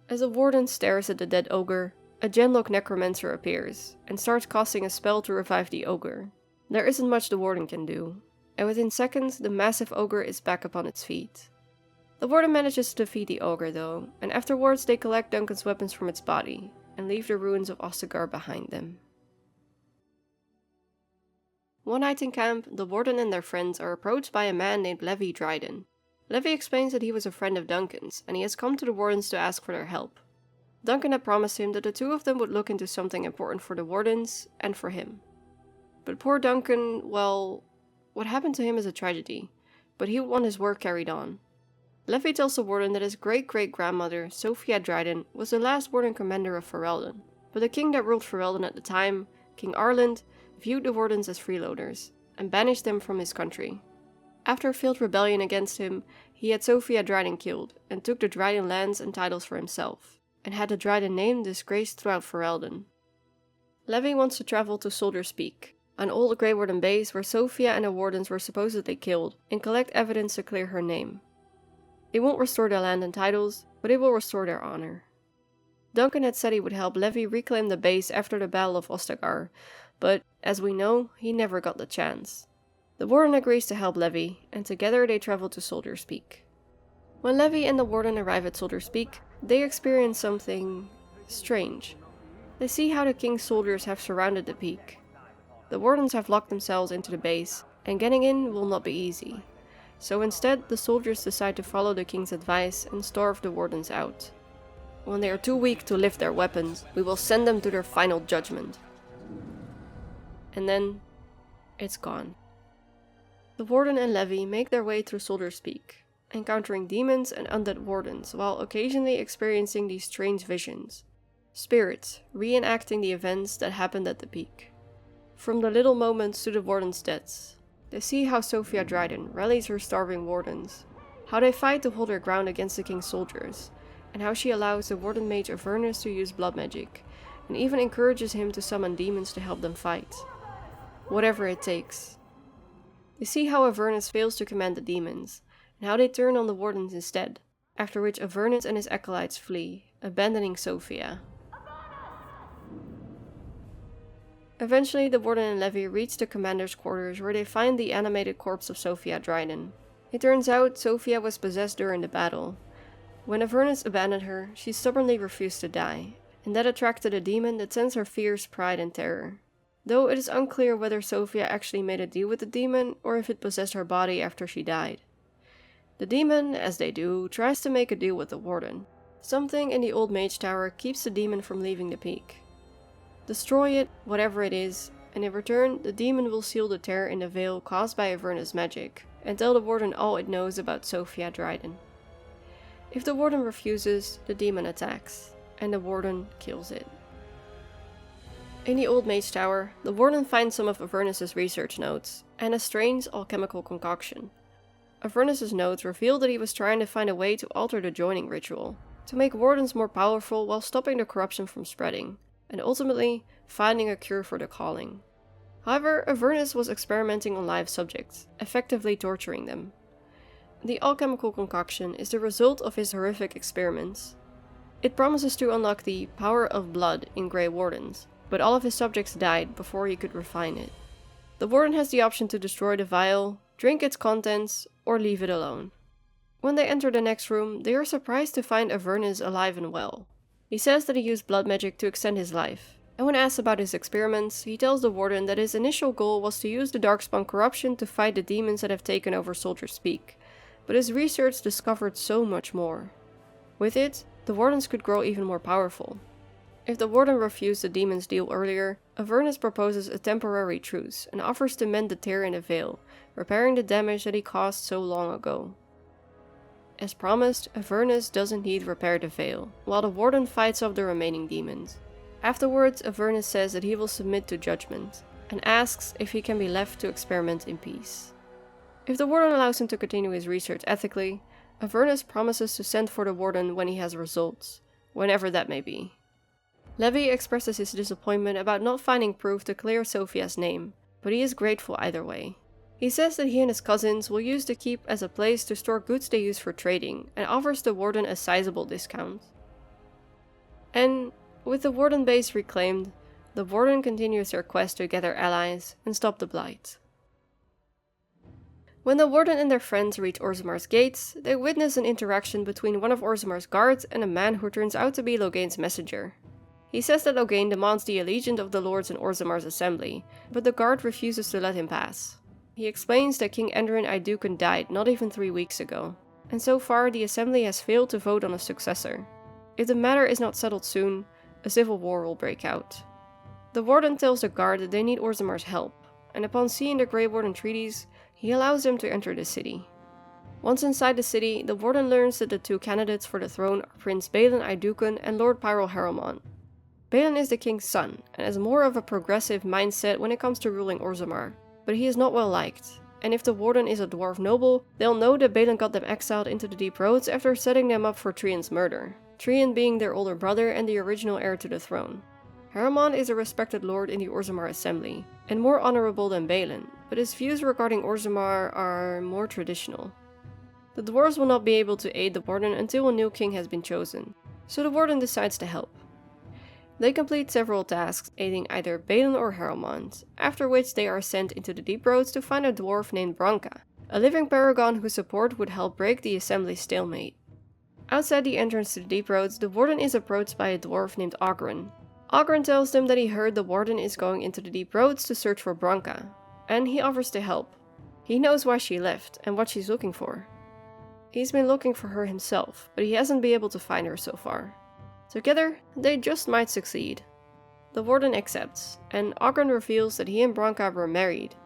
As the Warden stares at the dead ogre, a Genlock necromancer appears, and starts casting a spell to revive the ogre. There isn't much the Warden can do, and within seconds the massive ogre is back upon its feet. The Warden manages to defeat the ogre though, and afterwards they collect Duncan's weapons from its body, and leave the ruins of Ostagar behind them. One night in camp, the Warden and their friends are approached by a man named Levi Dryden. Levi explains that he was a friend of Duncan's, and he has come to the Wardens to ask for their help. Duncan had promised him that the two of them would look into something important for the Wardens, and for him. But poor Duncan, well, what happened to him is a tragedy, but he would want his work carried on. Levi tells the Warden that his great-great-grandmother, Sophia Dryden, was the last Warden commander of Ferelden, but the king that ruled Ferelden at the time, King Arland, viewed the Wardens as freeloaders, and banished them from his country. After a failed rebellion against him, he had Sophia Dryden killed, and took the Dryden lands and titles for himself, and had the Dryden name disgraced throughout Ferelden. Levi wants to travel to Soldier's Peak, an old Grey Warden base where Sophia and the Wardens were supposedly killed, and collect evidence to clear her name. It won't restore their land and titles, but it will restore their honor. Duncan had said he would help Levi reclaim the base after the Battle of Ostagar, but, as we know, he never got the chance. The Warden agrees to help Levi, and together they travel to Soldier's Peak. When Levi and the Warden arrive at Soldier's Peak, they experience something strange. They see how the king's soldiers have surrounded the peak. The Wardens have locked themselves into the base, and getting in will not be easy. So instead, the soldiers decide to follow the king's advice and starve the Wardens out. When they are too weak to lift their weapons, we will send them to their final judgment. And then, it's gone. The Warden and Levi make their way through Soldier's Peak, encountering demons and undead Wardens while occasionally experiencing these strange visions. Spirits, reenacting the events that happened at the peak. From the little moments to the Wardens' deaths, they see how Sophia Dryden rallies her starving Wardens, how they fight to hold their ground against the king's soldiers, and how she allows the Warden mage Avernus to use blood magic, and even encourages him to summon demons to help them fight. Whatever it takes. They see how Avernus fails to command the demons, and how they turn on the Wardens instead, after which Avernus and his acolytes flee, abandoning Sophia. Eventually, the Warden and Levy reach the commander's quarters where they find the animated corpse of Sophia Dryden. It turns out Sophia was possessed during the battle. When Avernus abandoned her, she stubbornly refused to die, and that attracted a demon that sends her fierce pride and terror. Though it is unclear whether Sophia actually made a deal with the demon or if it possessed her body after she died. The demon, as they do, tries to make a deal with the Warden. Something in the old mage tower keeps the demon from leaving the peak. Destroy it, whatever it is, and in return, the demon will seal the tear in the veil caused by Avernus' magic, and tell the Warden all it knows about Sophia Dryden. If the Warden refuses, the demon attacks, and the Warden kills it. In the old mage tower, the Warden finds some of Avernus' research notes, and a strange alchemical concoction. Avernus' notes reveal that he was trying to find a way to alter the joining ritual, to make Wardens more powerful while stopping the corruption from spreading, and ultimately finding a cure for the calling. However, Avernus was experimenting on live subjects, effectively torturing them. The alchemical concoction is the result of his horrific experiments. It promises to unlock the power of blood in Grey Wardens, but all of his subjects died before he could refine it. The Warden has the option to destroy the vial, drink its contents, or leave it alone. When they enter the next room, they are surprised to find Avernus alive and well. He says that he used blood magic to extend his life, and when asked about his experiments, he tells the Warden that his initial goal was to use the Darkspawn corruption to fight the demons that have taken over Soldier's Peak, but his research discovered so much more. With it, the Wardens could grow even more powerful. If the Warden refused the demon's deal earlier, Avernus proposes a temporary truce and offers to mend the tear in the veil, repairing the damage that he caused so long ago. As promised, Avernus does indeed repair the veil, while the Warden fights off the remaining demons. Afterwards, Avernus says that he will submit to judgment, and asks if he can be left to experiment in peace. If the Warden allows him to continue his research ethically, Avernus promises to send for the Warden when he has results, whenever that may be. Levy expresses his disappointment about not finding proof to clear Sophia's name, but he is grateful either way. He says that he and his cousins will use the keep as a place to store goods they use for trading, and offers the Warden a sizable discount. And, with the Warden base reclaimed, the Warden continues their quest to gather allies and stop the Blight. When the Warden and their friends reach Orzammar's gates, they witness an interaction between one of Orzammar's guards and a man who turns out to be Loghain's messenger. He says that Loghain demands the allegiance of the lords in Orzammar's assembly, but the guard refuses to let him pass. He explains that King Endrin Aeducan died not even 3 weeks ago, and so far the assembly has failed to vote on a successor. If the matter is not settled soon, a civil war will break out. The Warden tells the guard that they need Orzammar's help, and upon seeing the Grey Warden treaties, he allows them to enter the city. Once inside the city, the Warden learns that the two candidates for the throne are Prince Balin Aeducan and Lord Pyrrell Harrowmont. Balin is the king's son, and has more of a progressive mindset when it comes to ruling Orzammar, but he is not well liked, and if the Warden is a dwarf noble, they'll know that Balin got them exiled into the Deep Roads after setting them up for Trian's murder, Trian being their older brother and the original heir to the throne. Harrowmont is a respected lord in the Orzammar assembly, and more honorable than Balin, but his views regarding Orzammar are more traditional. The dwarves will not be able to aid the Warden until a new king has been chosen, so the Warden decides to help. They complete several tasks aiding either Balin or Harrowmont, after which they are sent into the Deep Roads to find a dwarf named Branka, a living paragon whose support would help break the assembly's stalemate. Outside the entrance to the Deep Roads, the Warden is approached by a dwarf named Oghren. Oghren tells them that he heard the Warden is going into the Deep Roads to search for Branka, and he offers to help. He knows why she left and what she's looking for. He's been looking for her himself, but he hasn't been able to find her so far. Together, they just might succeed. The Warden accepts, and Oghren reveals that he and Branka were married,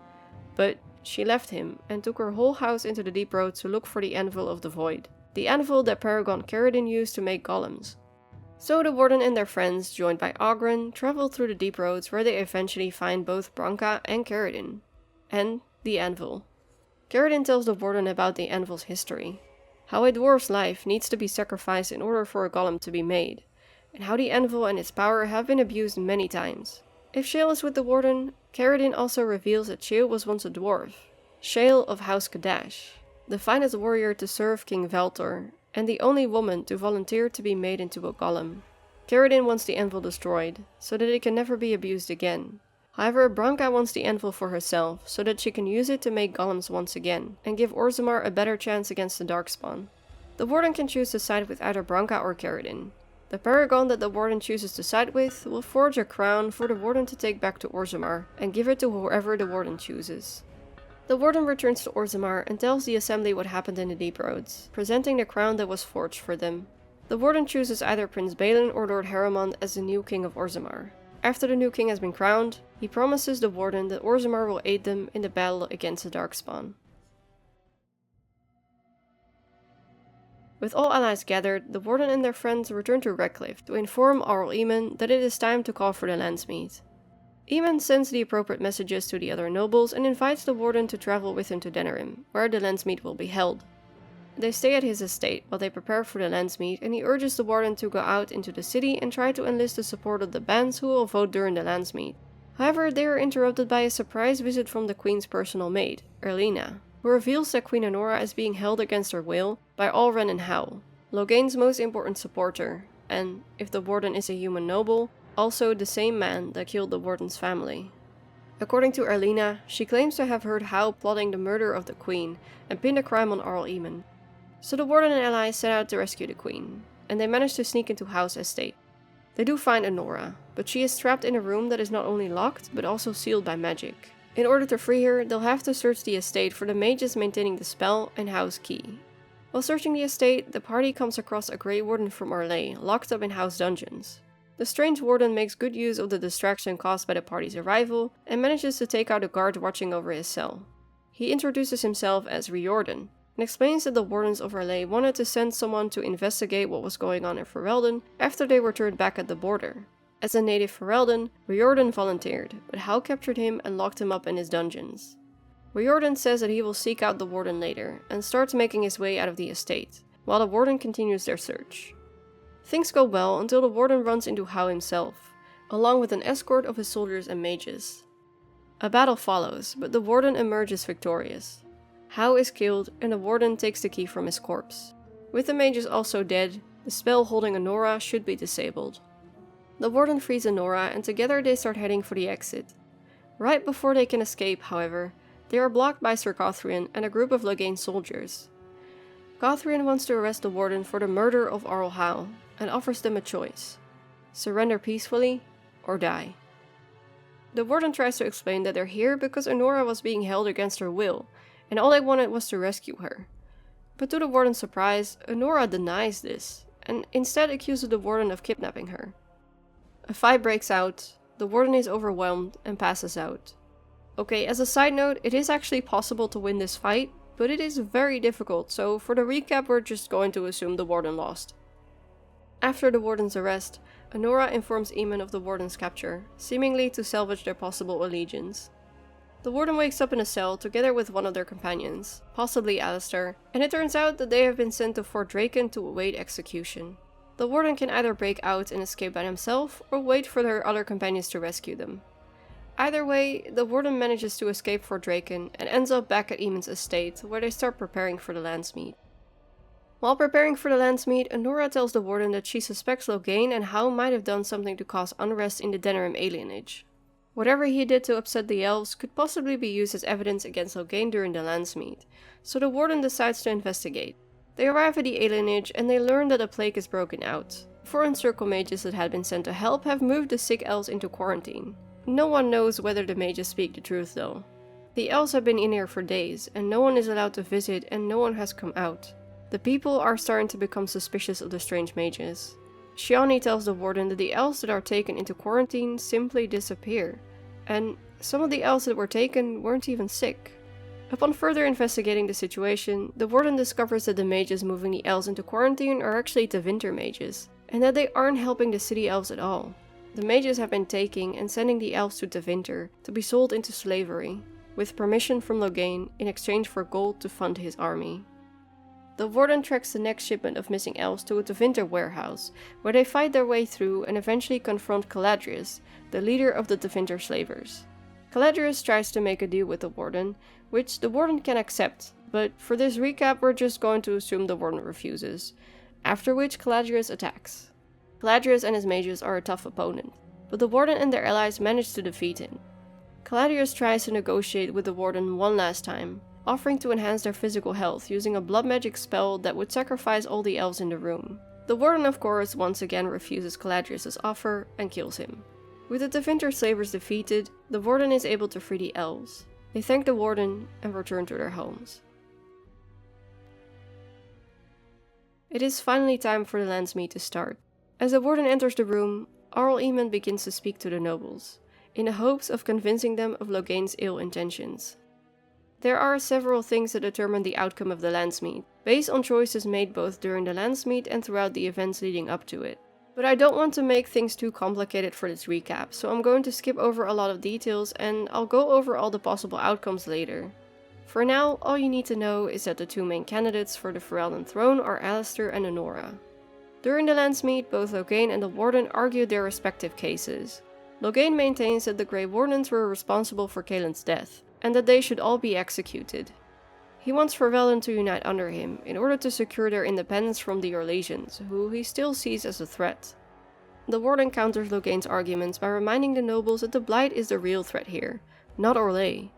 but she left him and took her whole house into the Deep Roads to look for the Anvil of the Void, the anvil that Paragon Caridin used to make golems. So the Warden and their friends, joined by Oghren, travel through the Deep Roads where they eventually find both Branka and Caridin, and the Anvil. Caridin tells the Warden about the Anvil's history, how a dwarf's life needs to be sacrificed in order for a golem to be made, and how the Anvil and its power have been abused many times. If Shale is with the Warden, Caridin also reveals that Shale was once a dwarf, Shale of House Kadash, the finest warrior to serve King Valtor, and the only woman to volunteer to be made into a golem. Caridin wants the anvil destroyed, so that it can never be abused again. However, Branka wants the anvil for herself, so that she can use it to make golems once again, and give Orzammar a better chance against the Darkspawn. The Warden can choose to side with either Branka or Caridin. The paragon that the Warden chooses to side with will forge a crown for the Warden to take back to Orzammar, and give it to whoever the Warden chooses. The Warden returns to Orzammar and tells the assembly what happened in the Deep Roads, presenting the crown that was forged for them. The Warden chooses either Prince Balin or Lord Harriman as the new king of Orzammar. After the new king has been crowned, he promises the Warden that Orzammar will aid them in the battle against the Darkspawn. With all allies gathered, the Warden and their friends return to Redcliffe to inform Arl Eamon that it is time to call for the Landsmeet. Eamon sends the appropriate messages to the other nobles and invites the Warden to travel with him to Denerim, where the Landsmeet will be held. They stay at his estate while they prepare for the Landsmeet, and he urges the Warden to go out into the city and try to enlist the support of the bands who will vote during the Landsmeet. However, they are interrupted by a surprise visit from the Queen's personal maid, Erlina, who reveals that Queen Honora is being held against her will by Allren and Howl, Loghain's most important supporter, and, if the Warden is a human noble, also the same man that killed the Warden's family. According to Erlina, she claims to have heard Howl plotting the murder of the Queen and pinned the crime on Arl Eamon. So the Warden and allies set out to rescue the Queen, and they manage to sneak into Howl's estate. They do find Honora, but she is trapped in a room that is not only locked, but also sealed by magic. In order to free her, they'll have to search the estate for the mages maintaining the spell and Howl's key. While searching the estate, the party comes across a Grey Warden from Orlais, locked up in Howl's dungeons. The strange Warden makes good use of the distraction caused by the party's arrival, and manages to take out a guard watching over his cell. He introduces himself as Riordan, and explains that the Wardens of Orlais wanted to send someone to investigate what was going on in Ferelden after they were turned back at the border. As a native Ferelden, Riordan volunteered, but Howl captured him and locked him up in his dungeons. Riordan says that he will seek out the Warden later, and starts making his way out of the estate, while the Warden continues their search. Things go well until the Warden runs into Howl himself, along with an escort of his soldiers and mages. A battle follows, but the Warden emerges victorious. Howl is killed, and the Warden takes the key from his corpse. With the mages also dead, the spell holding Honora should be disabled. The Warden frees Honora, and together they start heading for the exit. Right before they can escape, however, they are blocked by Sir Gothrien and a group of Loghain soldiers. Gothrien wants to arrest the Warden for the murder of Arl Howl, and offers them a choice: surrender peacefully, or die. The Warden tries to explain that they're here because Honora was being held against her will, and all they wanted was to rescue her. But to the Warden's surprise, Honora denies this, and instead accuses the Warden of kidnapping her. A fight breaks out, the Warden is overwhelmed and passes out. Okay, as a side note, it is actually possible to win this fight, but it is very difficult, so for the recap we're just going to assume the Warden lost. After the Warden's arrest, Honora informs Eamon of the Warden's capture, seemingly to salvage their possible allegiance. The Warden wakes up in a cell together with one of their companions, possibly Alistair, and it turns out that they have been sent to Fort Draken to await execution. The Warden can either break out and escape by himself, or wait for their other companions to rescue them. Either way, the Warden manages to escape Fort Draken and ends up back at Eamon's estate, where they start preparing for the Landsmeet. While preparing for the Landsmeet, Honora tells the Warden that she suspects Loghain and Howl might have done something to cause unrest in the Denerim alienage. Whatever he did to upset the elves could possibly be used as evidence against Loghain during the Landsmeet, so the Warden decides to investigate. They arrive at the alienage and they learn that a plague is broken out. Foreign Circle mages that had been sent to help have moved the sick elves into quarantine. No one knows whether the mages speak the truth though. The elves have been in here for days, and no one is allowed to visit and no one has come out. The people are starting to become suspicious of the strange mages. Shiani tells the Warden that the elves that are taken into quarantine simply disappear, and some of the elves that were taken weren't even sick. Upon further investigating the situation, the Warden discovers that the mages moving the elves into quarantine are actually Tevinter mages, and that they aren't helping the city elves at all. The mages have been taking and sending the elves to Tevinter to be sold into slavery, with permission from Loghain in exchange for gold to fund his army. The Warden tracks the next shipment of missing elves to a Tevinter warehouse, where they fight their way through and eventually confront Caladrius, the leader of the Tevinter slavers. Caladrius tries to make a deal with the Warden, which the Warden can accept, but for this recap we're just going to assume the Warden refuses, after which Caladrius attacks. Caladrius and his mages are a tough opponent, but the Warden and their allies manage to defeat him. Caladrius tries to negotiate with the Warden one last time, offering to enhance their physical health using a blood magic spell that would sacrifice all the elves in the room. The Warden of course once again refuses Caladrius' offer and kills him. With the Tevinter slavers defeated, the Warden is able to free the elves. They thank the Warden and return to their homes. It is finally time for the Landsmeet to start. As the Warden enters the room, Arl Eamon begins to speak to the nobles, in the hopes of convincing them of Loghain's ill intentions. There are several things that determine the outcome of the Landsmeet, based on choices made both during the Landsmeet and throughout the events leading up to it. But I don't want to make things too complicated for this recap, so I'm going to skip over a lot of details and I'll go over all the possible outcomes later. For now, all you need to know is that the two main candidates for the Ferelden throne are Alistair and Honora. During the Landsmeet, both Loghain and the Warden argued their respective cases. Loghain maintains that the Grey Wardens were responsible for Caelan's death, and that they should all be executed. He wants Ferelden to unite under him, in order to secure their independence from the Orlesians, who he still sees as a threat. The Warden counters Loghain's arguments by reminding the nobles that the Blight is the real threat here, not Orlais,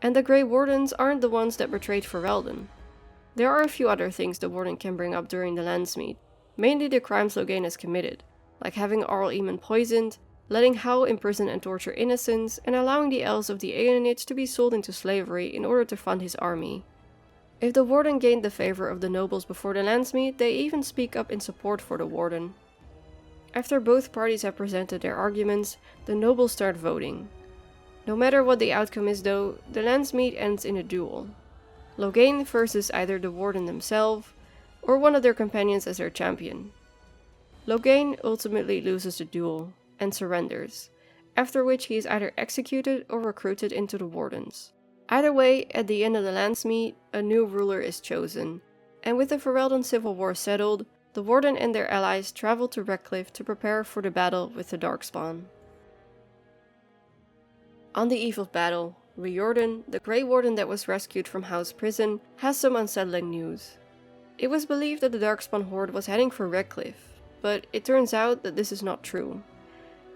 and the Grey Wardens aren't the ones that betrayed Ferelden. There are a few other things the Warden can bring up during the Landsmeet, mainly the crimes Loghain has committed, like having Arl Eamon poisoned, letting Howl imprison and torture innocents, and allowing the elves of the Aeonids to be sold into slavery in order to fund his army. If the Warden gained the favor of the nobles before the Landsmeet, they even speak up in support for the Warden. After both parties have presented their arguments, the nobles start voting. No matter what the outcome is though, the Landsmeet ends in a duel. Loghain versus either the Warden themselves, or one of their companions as their champion. Loghain ultimately loses the duel, and surrenders, after which he is either executed or recruited into the Wardens. Either way, at the end of the Landsmeet, a new ruler is chosen, and with the Ferelden civil war settled, the Warden and their allies travel to Redcliffe to prepare for the battle with the Darkspawn. On the eve of battle, Riordan, the Grey Warden that was rescued from House Prison, has some unsettling news. It was believed that the Darkspawn horde was heading for Redcliffe, but it turns out that this is not true.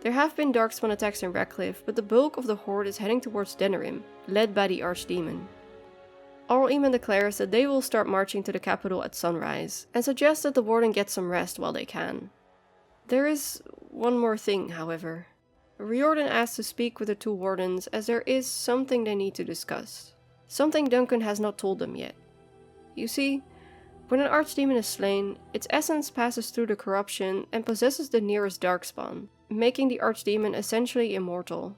There have been Darkspawn attacks in Redcliffe, but the bulk of the horde is heading towards Denerim, led by the Archdemon. Arl Eamon declares that they will start marching to the capital at sunrise, and suggests that the Warden get some rest while they can. There is one more thing, however. Riordan asks to speak with the two Wardens as there is something they need to discuss. Something Duncan has not told them yet. You see, when an Archdemon is slain, its essence passes through the corruption and possesses the nearest Darkspawn, making the Archdemon essentially immortal.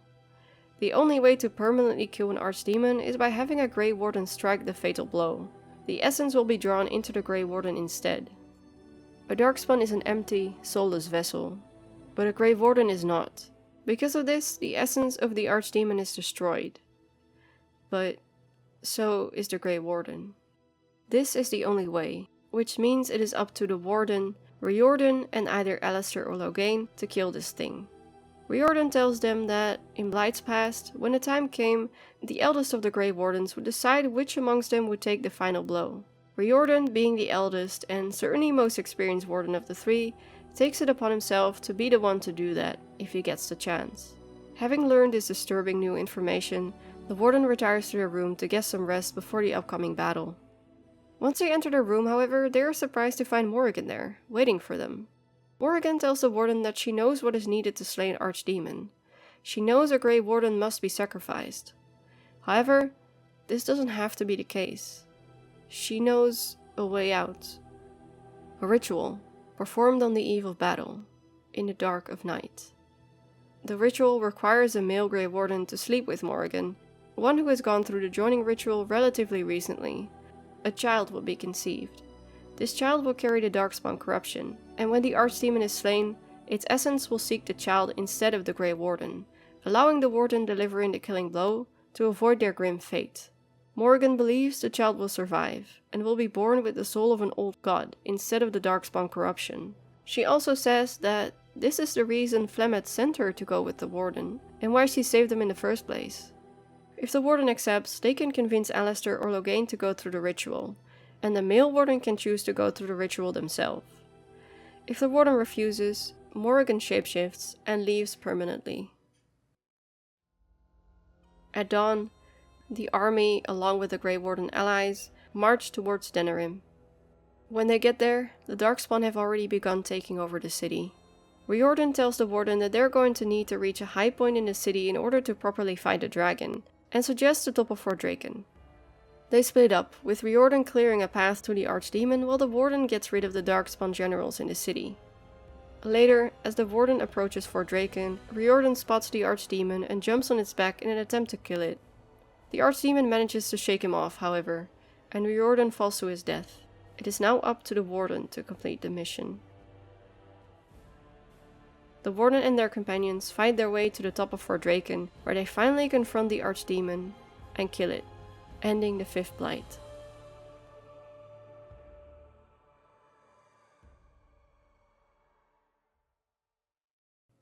The only way to permanently kill an Archdemon is by having a Grey Warden strike the fatal blow. The essence will be drawn into the Grey Warden instead. A Darkspawn is an empty, soulless vessel, but a Grey Warden is not. Because of this, the essence of the Archdemon is destroyed. But so is the Grey Warden. This is the only way, which means it is up to the Warden, Riordan, and either Alistair or Loghain to kill this thing. Riordan tells them that, in Blight's past, when the time came, the eldest of the Grey Wardens would decide which amongst them would take the final blow. Riordan, being the eldest and certainly most experienced Warden of the three, takes it upon himself to be the one to do that, if he gets the chance. Having learned this disturbing new information, the Warden retires to their room to get some rest before the upcoming battle. Once they enter their room, however, they are surprised to find Morrigan there, waiting for them. Morrigan tells the Warden that she knows what is needed to slay an Archdemon. She knows a Grey Warden must be sacrificed. However, this doesn't have to be the case. She knows a way out. A ritual, performed on the eve of battle, in the dark of night. The ritual requires a male Grey Warden to sleep with Morrigan, one who has gone through the joining ritual relatively recently. A child will be conceived. This child will carry the Darkspawn corruption, and when the Archdemon is slain, its essence will seek the child instead of the Grey Warden, allowing the Warden delivering the killing blow to avoid their grim fate. Morrigan believes the child will survive, and will be born with the soul of an old god instead of the Darkspawn corruption. She also says that this is the reason Flemeth sent her to go with the Warden, and why she saved them in the first place. If the Warden accepts, they can convince Alistair or Loghain to go through the ritual, and the male Warden can choose to go through the ritual themselves. If the Warden refuses, Morrigan shapeshifts and leaves permanently. At dawn, the army, along with the Grey Warden allies, march towards Denerim. When they get there, the Darkspawn have already begun taking over the city. Riordan tells the Warden that they're going to need to reach a high point in the city in order to properly fight the dragon, and suggests the top of Fort Draken. They split up, with Riordan clearing a path to the Archdemon while the Warden gets rid of the Darkspawn generals in the city. Later, as the Warden approaches Fort Draken, Riordan spots the Archdemon and jumps on its back in an attempt to kill it. The Archdemon manages to shake him off, however, and Riordan falls to his death. It is now up to the Warden to complete the mission. The Warden and their companions fight their way to the top of Fort Draken, where they finally confront the Archdemon and kill it, ending the 5th Blight.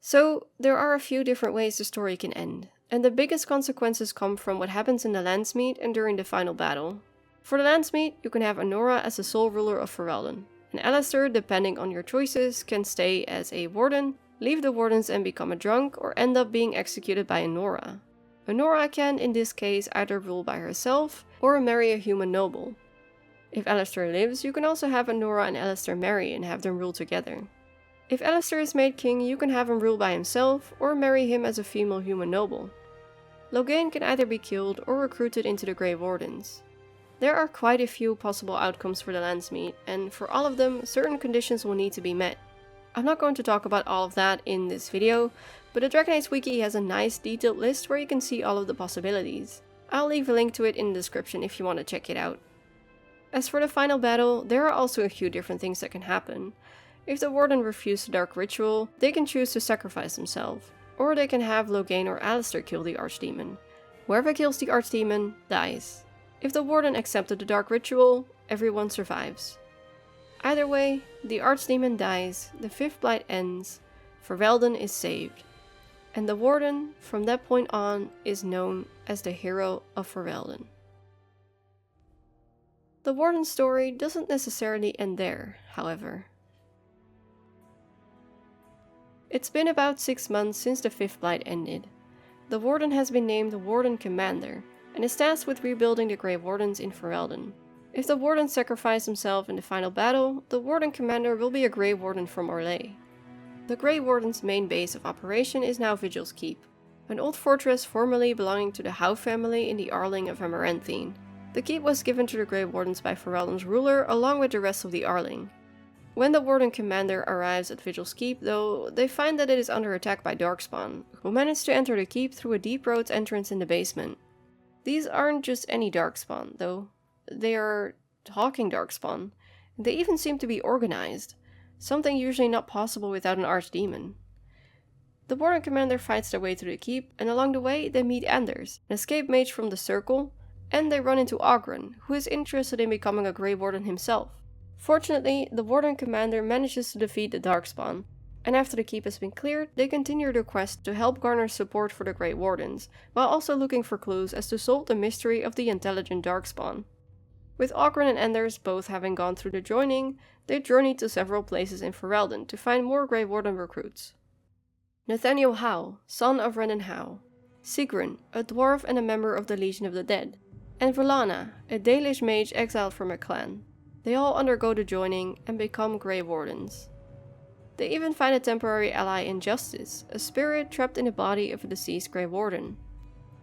So, there are a few different ways the story can end, and the biggest consequences come from what happens in the Landsmeet and during the final battle. For the Landsmeet, you can have Anora as the sole ruler of Ferelden, and Alistair, depending on your choices, can stay as a Warden, leave the Wardens and become a drunk, or end up being executed by Anora. Anora can, in this case, either rule by herself, or marry a human noble. If Alistair lives, you can also have Anora and Alistair marry and have them rule together. If Alistair is made king, you can have him rule by himself, or marry him as a female human noble. Loghain can either be killed or recruited into the Grey Wardens. There are quite a few possible outcomes for the Landsmeet, and for all of them, certain conditions will need to be met. I'm not going to talk about all of that in this video, but the Dragon Age wiki has a nice detailed list where you can see all of the possibilities. I'll leave a link to it in the description if you want to check it out. As for the final battle, there are also a few different things that can happen. If the Warden refuses the Dark Ritual, they can choose to sacrifice themselves, or they can have Loghain or Alistair kill the Archdemon. Whoever kills the Archdemon dies. If the Warden accepted the Dark Ritual, everyone survives. Either way, the Archdemon dies, the 5th Blight ends, Ferelden is saved, and the Warden, from that point on, is known as the Hero of Ferelden. The Warden's story doesn't necessarily end there, however. It's been about 6 months since the 5th Blight ended. The Warden has been named the Warden Commander, and is tasked with rebuilding the Grey Wardens in Ferelden. If the Warden sacrifices himself in the final battle, the Warden Commander will be a Grey Warden from Orlais. The Grey Warden's main base of operation is now Vigil's Keep, an old fortress formerly belonging to the Howe family in the Arling of Amaranthine. The keep was given to the Grey Wardens by Ferelden's ruler along with the rest of the Arling. When the Warden Commander arrives at Vigil's Keep, though, they find that it is under attack by Darkspawn, who manage to enter the keep through a deep road entrance in the basement. These aren't just any Darkspawn, though. They are talking Darkspawn, and they even seem to be organized, something usually not possible without an Archdemon. The Warden Commander fights their way through the keep, and along the way they meet Anders, an escaped mage from the Circle, and they run into Oghren, who is interested in becoming a Grey Warden himself. Fortunately, the Warden Commander manages to defeat the Darkspawn, and after the keep has been cleared, they continue their quest to help garner support for the Grey Wardens, while also looking for clues as to solve the mystery of the intelligent Darkspawn. With Oghren and Anders both having gone through the joining, they journey to several places in Ferelden to find more Grey Warden recruits. Nathaniel Howe, son of Renan Howe, Sigrun, a dwarf and a member of the Legion of the Dead, and Verlana, a Dalish mage exiled from her clan. They all undergo the joining and become Grey Wardens. They even find a temporary ally in Justice, a spirit trapped in the body of a deceased Grey Warden.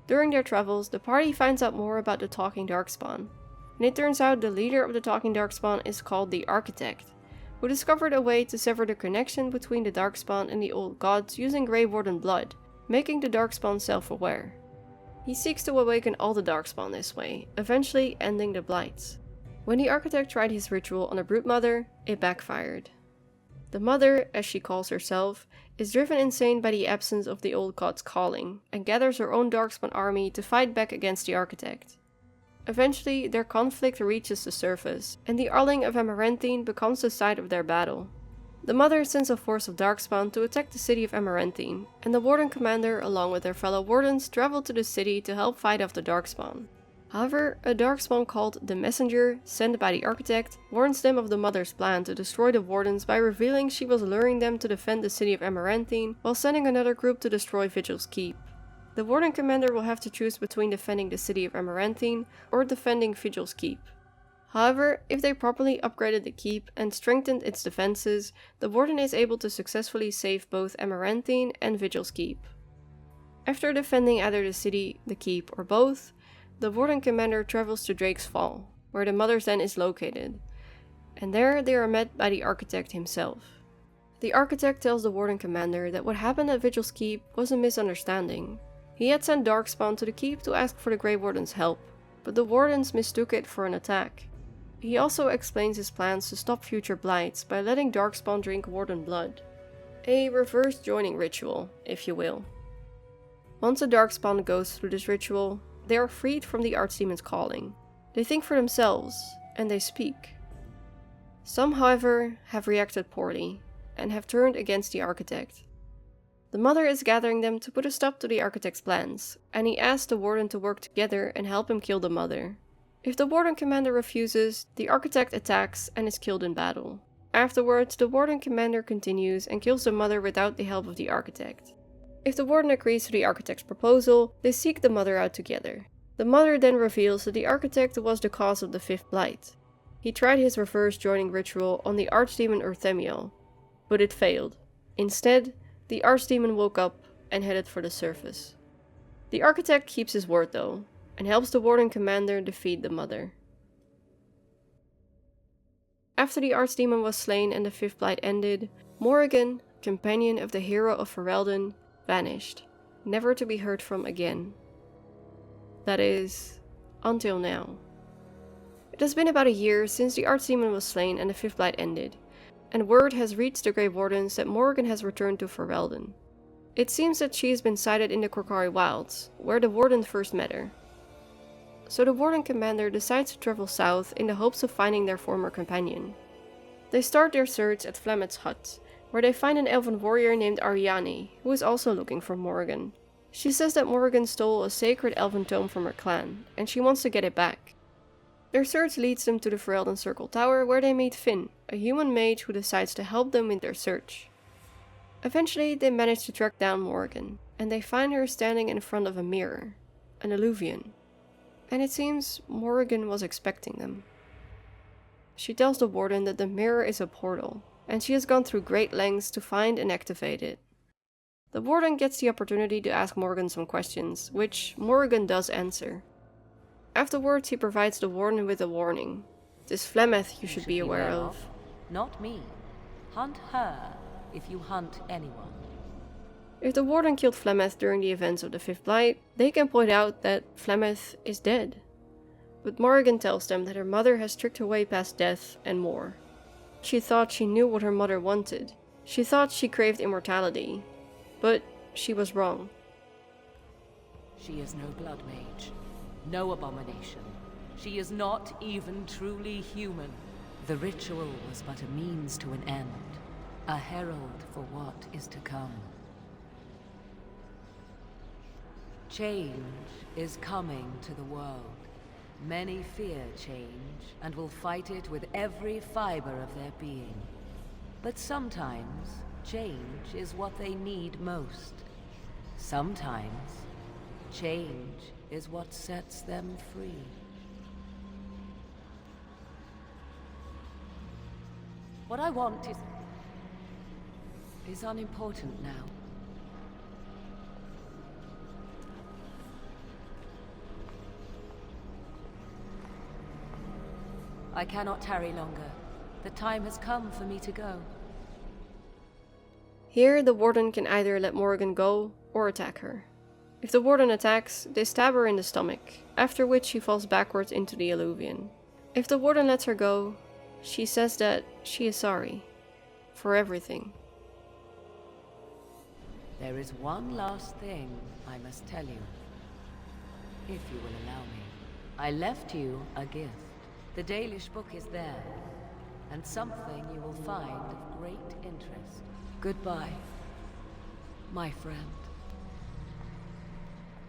During their travels, the party finds out more about the Talking Darkspawn, and it turns out the leader of the Talking Darkspawn is called the Architect, who discovered a way to sever the connection between the Darkspawn and the old gods using Grey Warden blood, making the Darkspawn self-aware. He seeks to awaken all the Darkspawn this way, eventually ending the Blights. When the Architect tried his ritual on the Broodmother, it backfired. The Mother, as she calls herself, is driven insane by the absence of the old god's calling, and gathers her own Darkspawn army to fight back against the Architect. Eventually, their conflict reaches the surface, and the Arling of Amaranthine becomes the site of their battle. The Mother sends a force of Darkspawn to attack the city of Amaranthine, and the Warden commander along with their fellow Wardens travel to the city to help fight off the Darkspawn. However, a Darkspawn called the Messenger, sent by the Architect, warns them of the Mother's plan to destroy the Wardens by revealing she was luring them to defend the city of Amaranthine, while sending another group to destroy Vigil's Keep. The Warden commander will have to choose between defending the city of Amaranthine or defending Vigil's Keep. However, if they properly upgraded the keep and strengthened its defenses, the Warden is able to successfully save both Amaranthine and Vigil's Keep. After defending either the city, the keep, or both, the Warden commander travels to Drake's Fall, where the Mother's Den is located, and there they are met by the Architect himself. The Architect tells the Warden commander that what happened at Vigil's Keep was a misunderstanding. He had sent Darkspawn to the keep to ask for the Grey Warden's help, but the Wardens mistook it for an attack. He also explains his plans to stop future blights by letting Darkspawn drink Warden blood. A reverse joining ritual, if you will. Once a Darkspawn goes through this ritual, they are freed from the Archdemon's calling. They think for themselves, and they speak. Some, however, have reacted poorly, and have turned against the Architect. The Mother is gathering them to put a stop to the Architect's plans, and he asks the Warden to work together and help him kill the Mother. If the Warden commander refuses, the Architect attacks and is killed in battle. Afterwards, the Warden commander continues and kills the Mother without the help of the Architect. If the Warden agrees to the Architect's proposal, they seek the Mother out together. The Mother then reveals that the Architect was the cause of the 5th Blight. He tried his reverse joining ritual on the Archdemon Urthemiel, but it failed. Instead, the Archdemon woke up and headed for the surface. The Architect keeps his word though, and helps the Warden commander defeat the Mother. After the Archdemon was slain and the 5th Blight ended, Morrigan, companion of the Hero of Ferelden, vanished, never to be heard from again. That is, until now. It has been about a year since the Archdemon was slain and the 5th Blight ended, and word has reached the Grey Wardens that Morrigan has returned to Ferelden. It seems that she has been sighted in the Korcari Wilds, where the Warden first met her. So the Warden commander decides to travel south in the hopes of finding their former companion. They start their search at Flemeth's hut, where they find an elven warrior named Ariane, who is also looking for Morrigan. She says that Morrigan stole a sacred elven tome from her clan, and she wants to get it back. Their search leads them to the Ferelden Circle Tower, where they meet Finn, a human mage who decides to help them in their search. Eventually, they manage to track down Morrigan, and they find her standing in front of a mirror, an illuvian. And it seems Morrigan was expecting them. She tells the Warden that the mirror is a portal, and she has gone through great lengths to find and activate it. The Warden gets the opportunity to ask Morrigan some questions, which Morrigan does answer. Afterwards, he provides the Warden with a warning. This Flemeth you should be aware of. Not me. Hunt her if you hunt anyone. If the Warden killed Flemeth during the events of the 5th Blight, they can point out that Flemeth is dead. But Morrigan tells them that her mother has tricked her way past death and more. She thought she knew what her mother wanted. She thought she craved immortality. But she was wrong. She is no blood mage, no abomination. She is not even truly human. The ritual was but a means to an end, a herald for what is to come. Change is coming to the world. Many fear change, and will fight it with every fiber of their being. But sometimes, change is what they need most. Sometimes, change is what sets them free. What I want is unimportant now. I cannot tarry longer. The time has come for me to go. Here, the Warden can either let Morrigan go or attack her. If the Warden attacks, they stab her in the stomach, after which she falls backwards into the illuvian. If the Warden lets her go, she says that she is sorry. For everything. There is one last thing I must tell you. If you will allow me. I left you a gift. The Dalish book is there. and something you will find of great interest. Goodbye, my friend.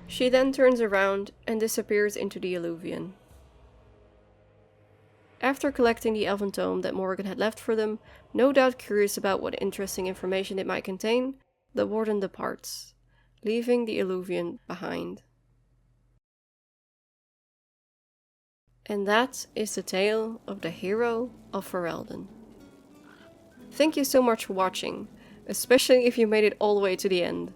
She then turns around and disappears into the alluvion. After collecting the elven tome that Morgan had left for them, no doubt curious about what interesting information it might contain, the Warden departs, leaving the alluvion behind. And that is the tale of the Hero of Ferelden. Thank you so much for watching, especially if you made it all the way to the end.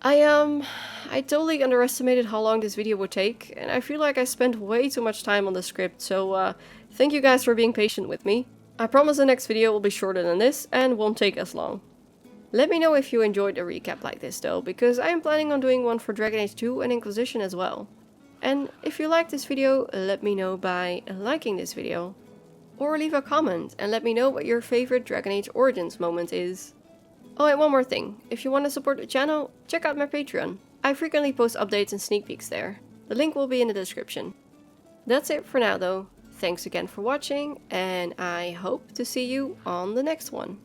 I totally underestimated how long this video would take, and I feel like I spent way too much time on the script, so thank you guys for being patient with me. I promise the next video will be shorter than this and won't take as long. Let me know if you enjoyed a recap like this though, because I am planning on doing one for Dragon Age 2 and Inquisition as well. And if you liked this video, let me know by liking this video. Or leave a comment and let me know what your favorite Dragon Age Origins moment is. Oh, and one more thing. If you want to support the channel, check out my Patreon. I frequently post updates and sneak peeks there. The link will be in the description. That's it for now though. Thanks again for watching, and I hope to see you on the next one.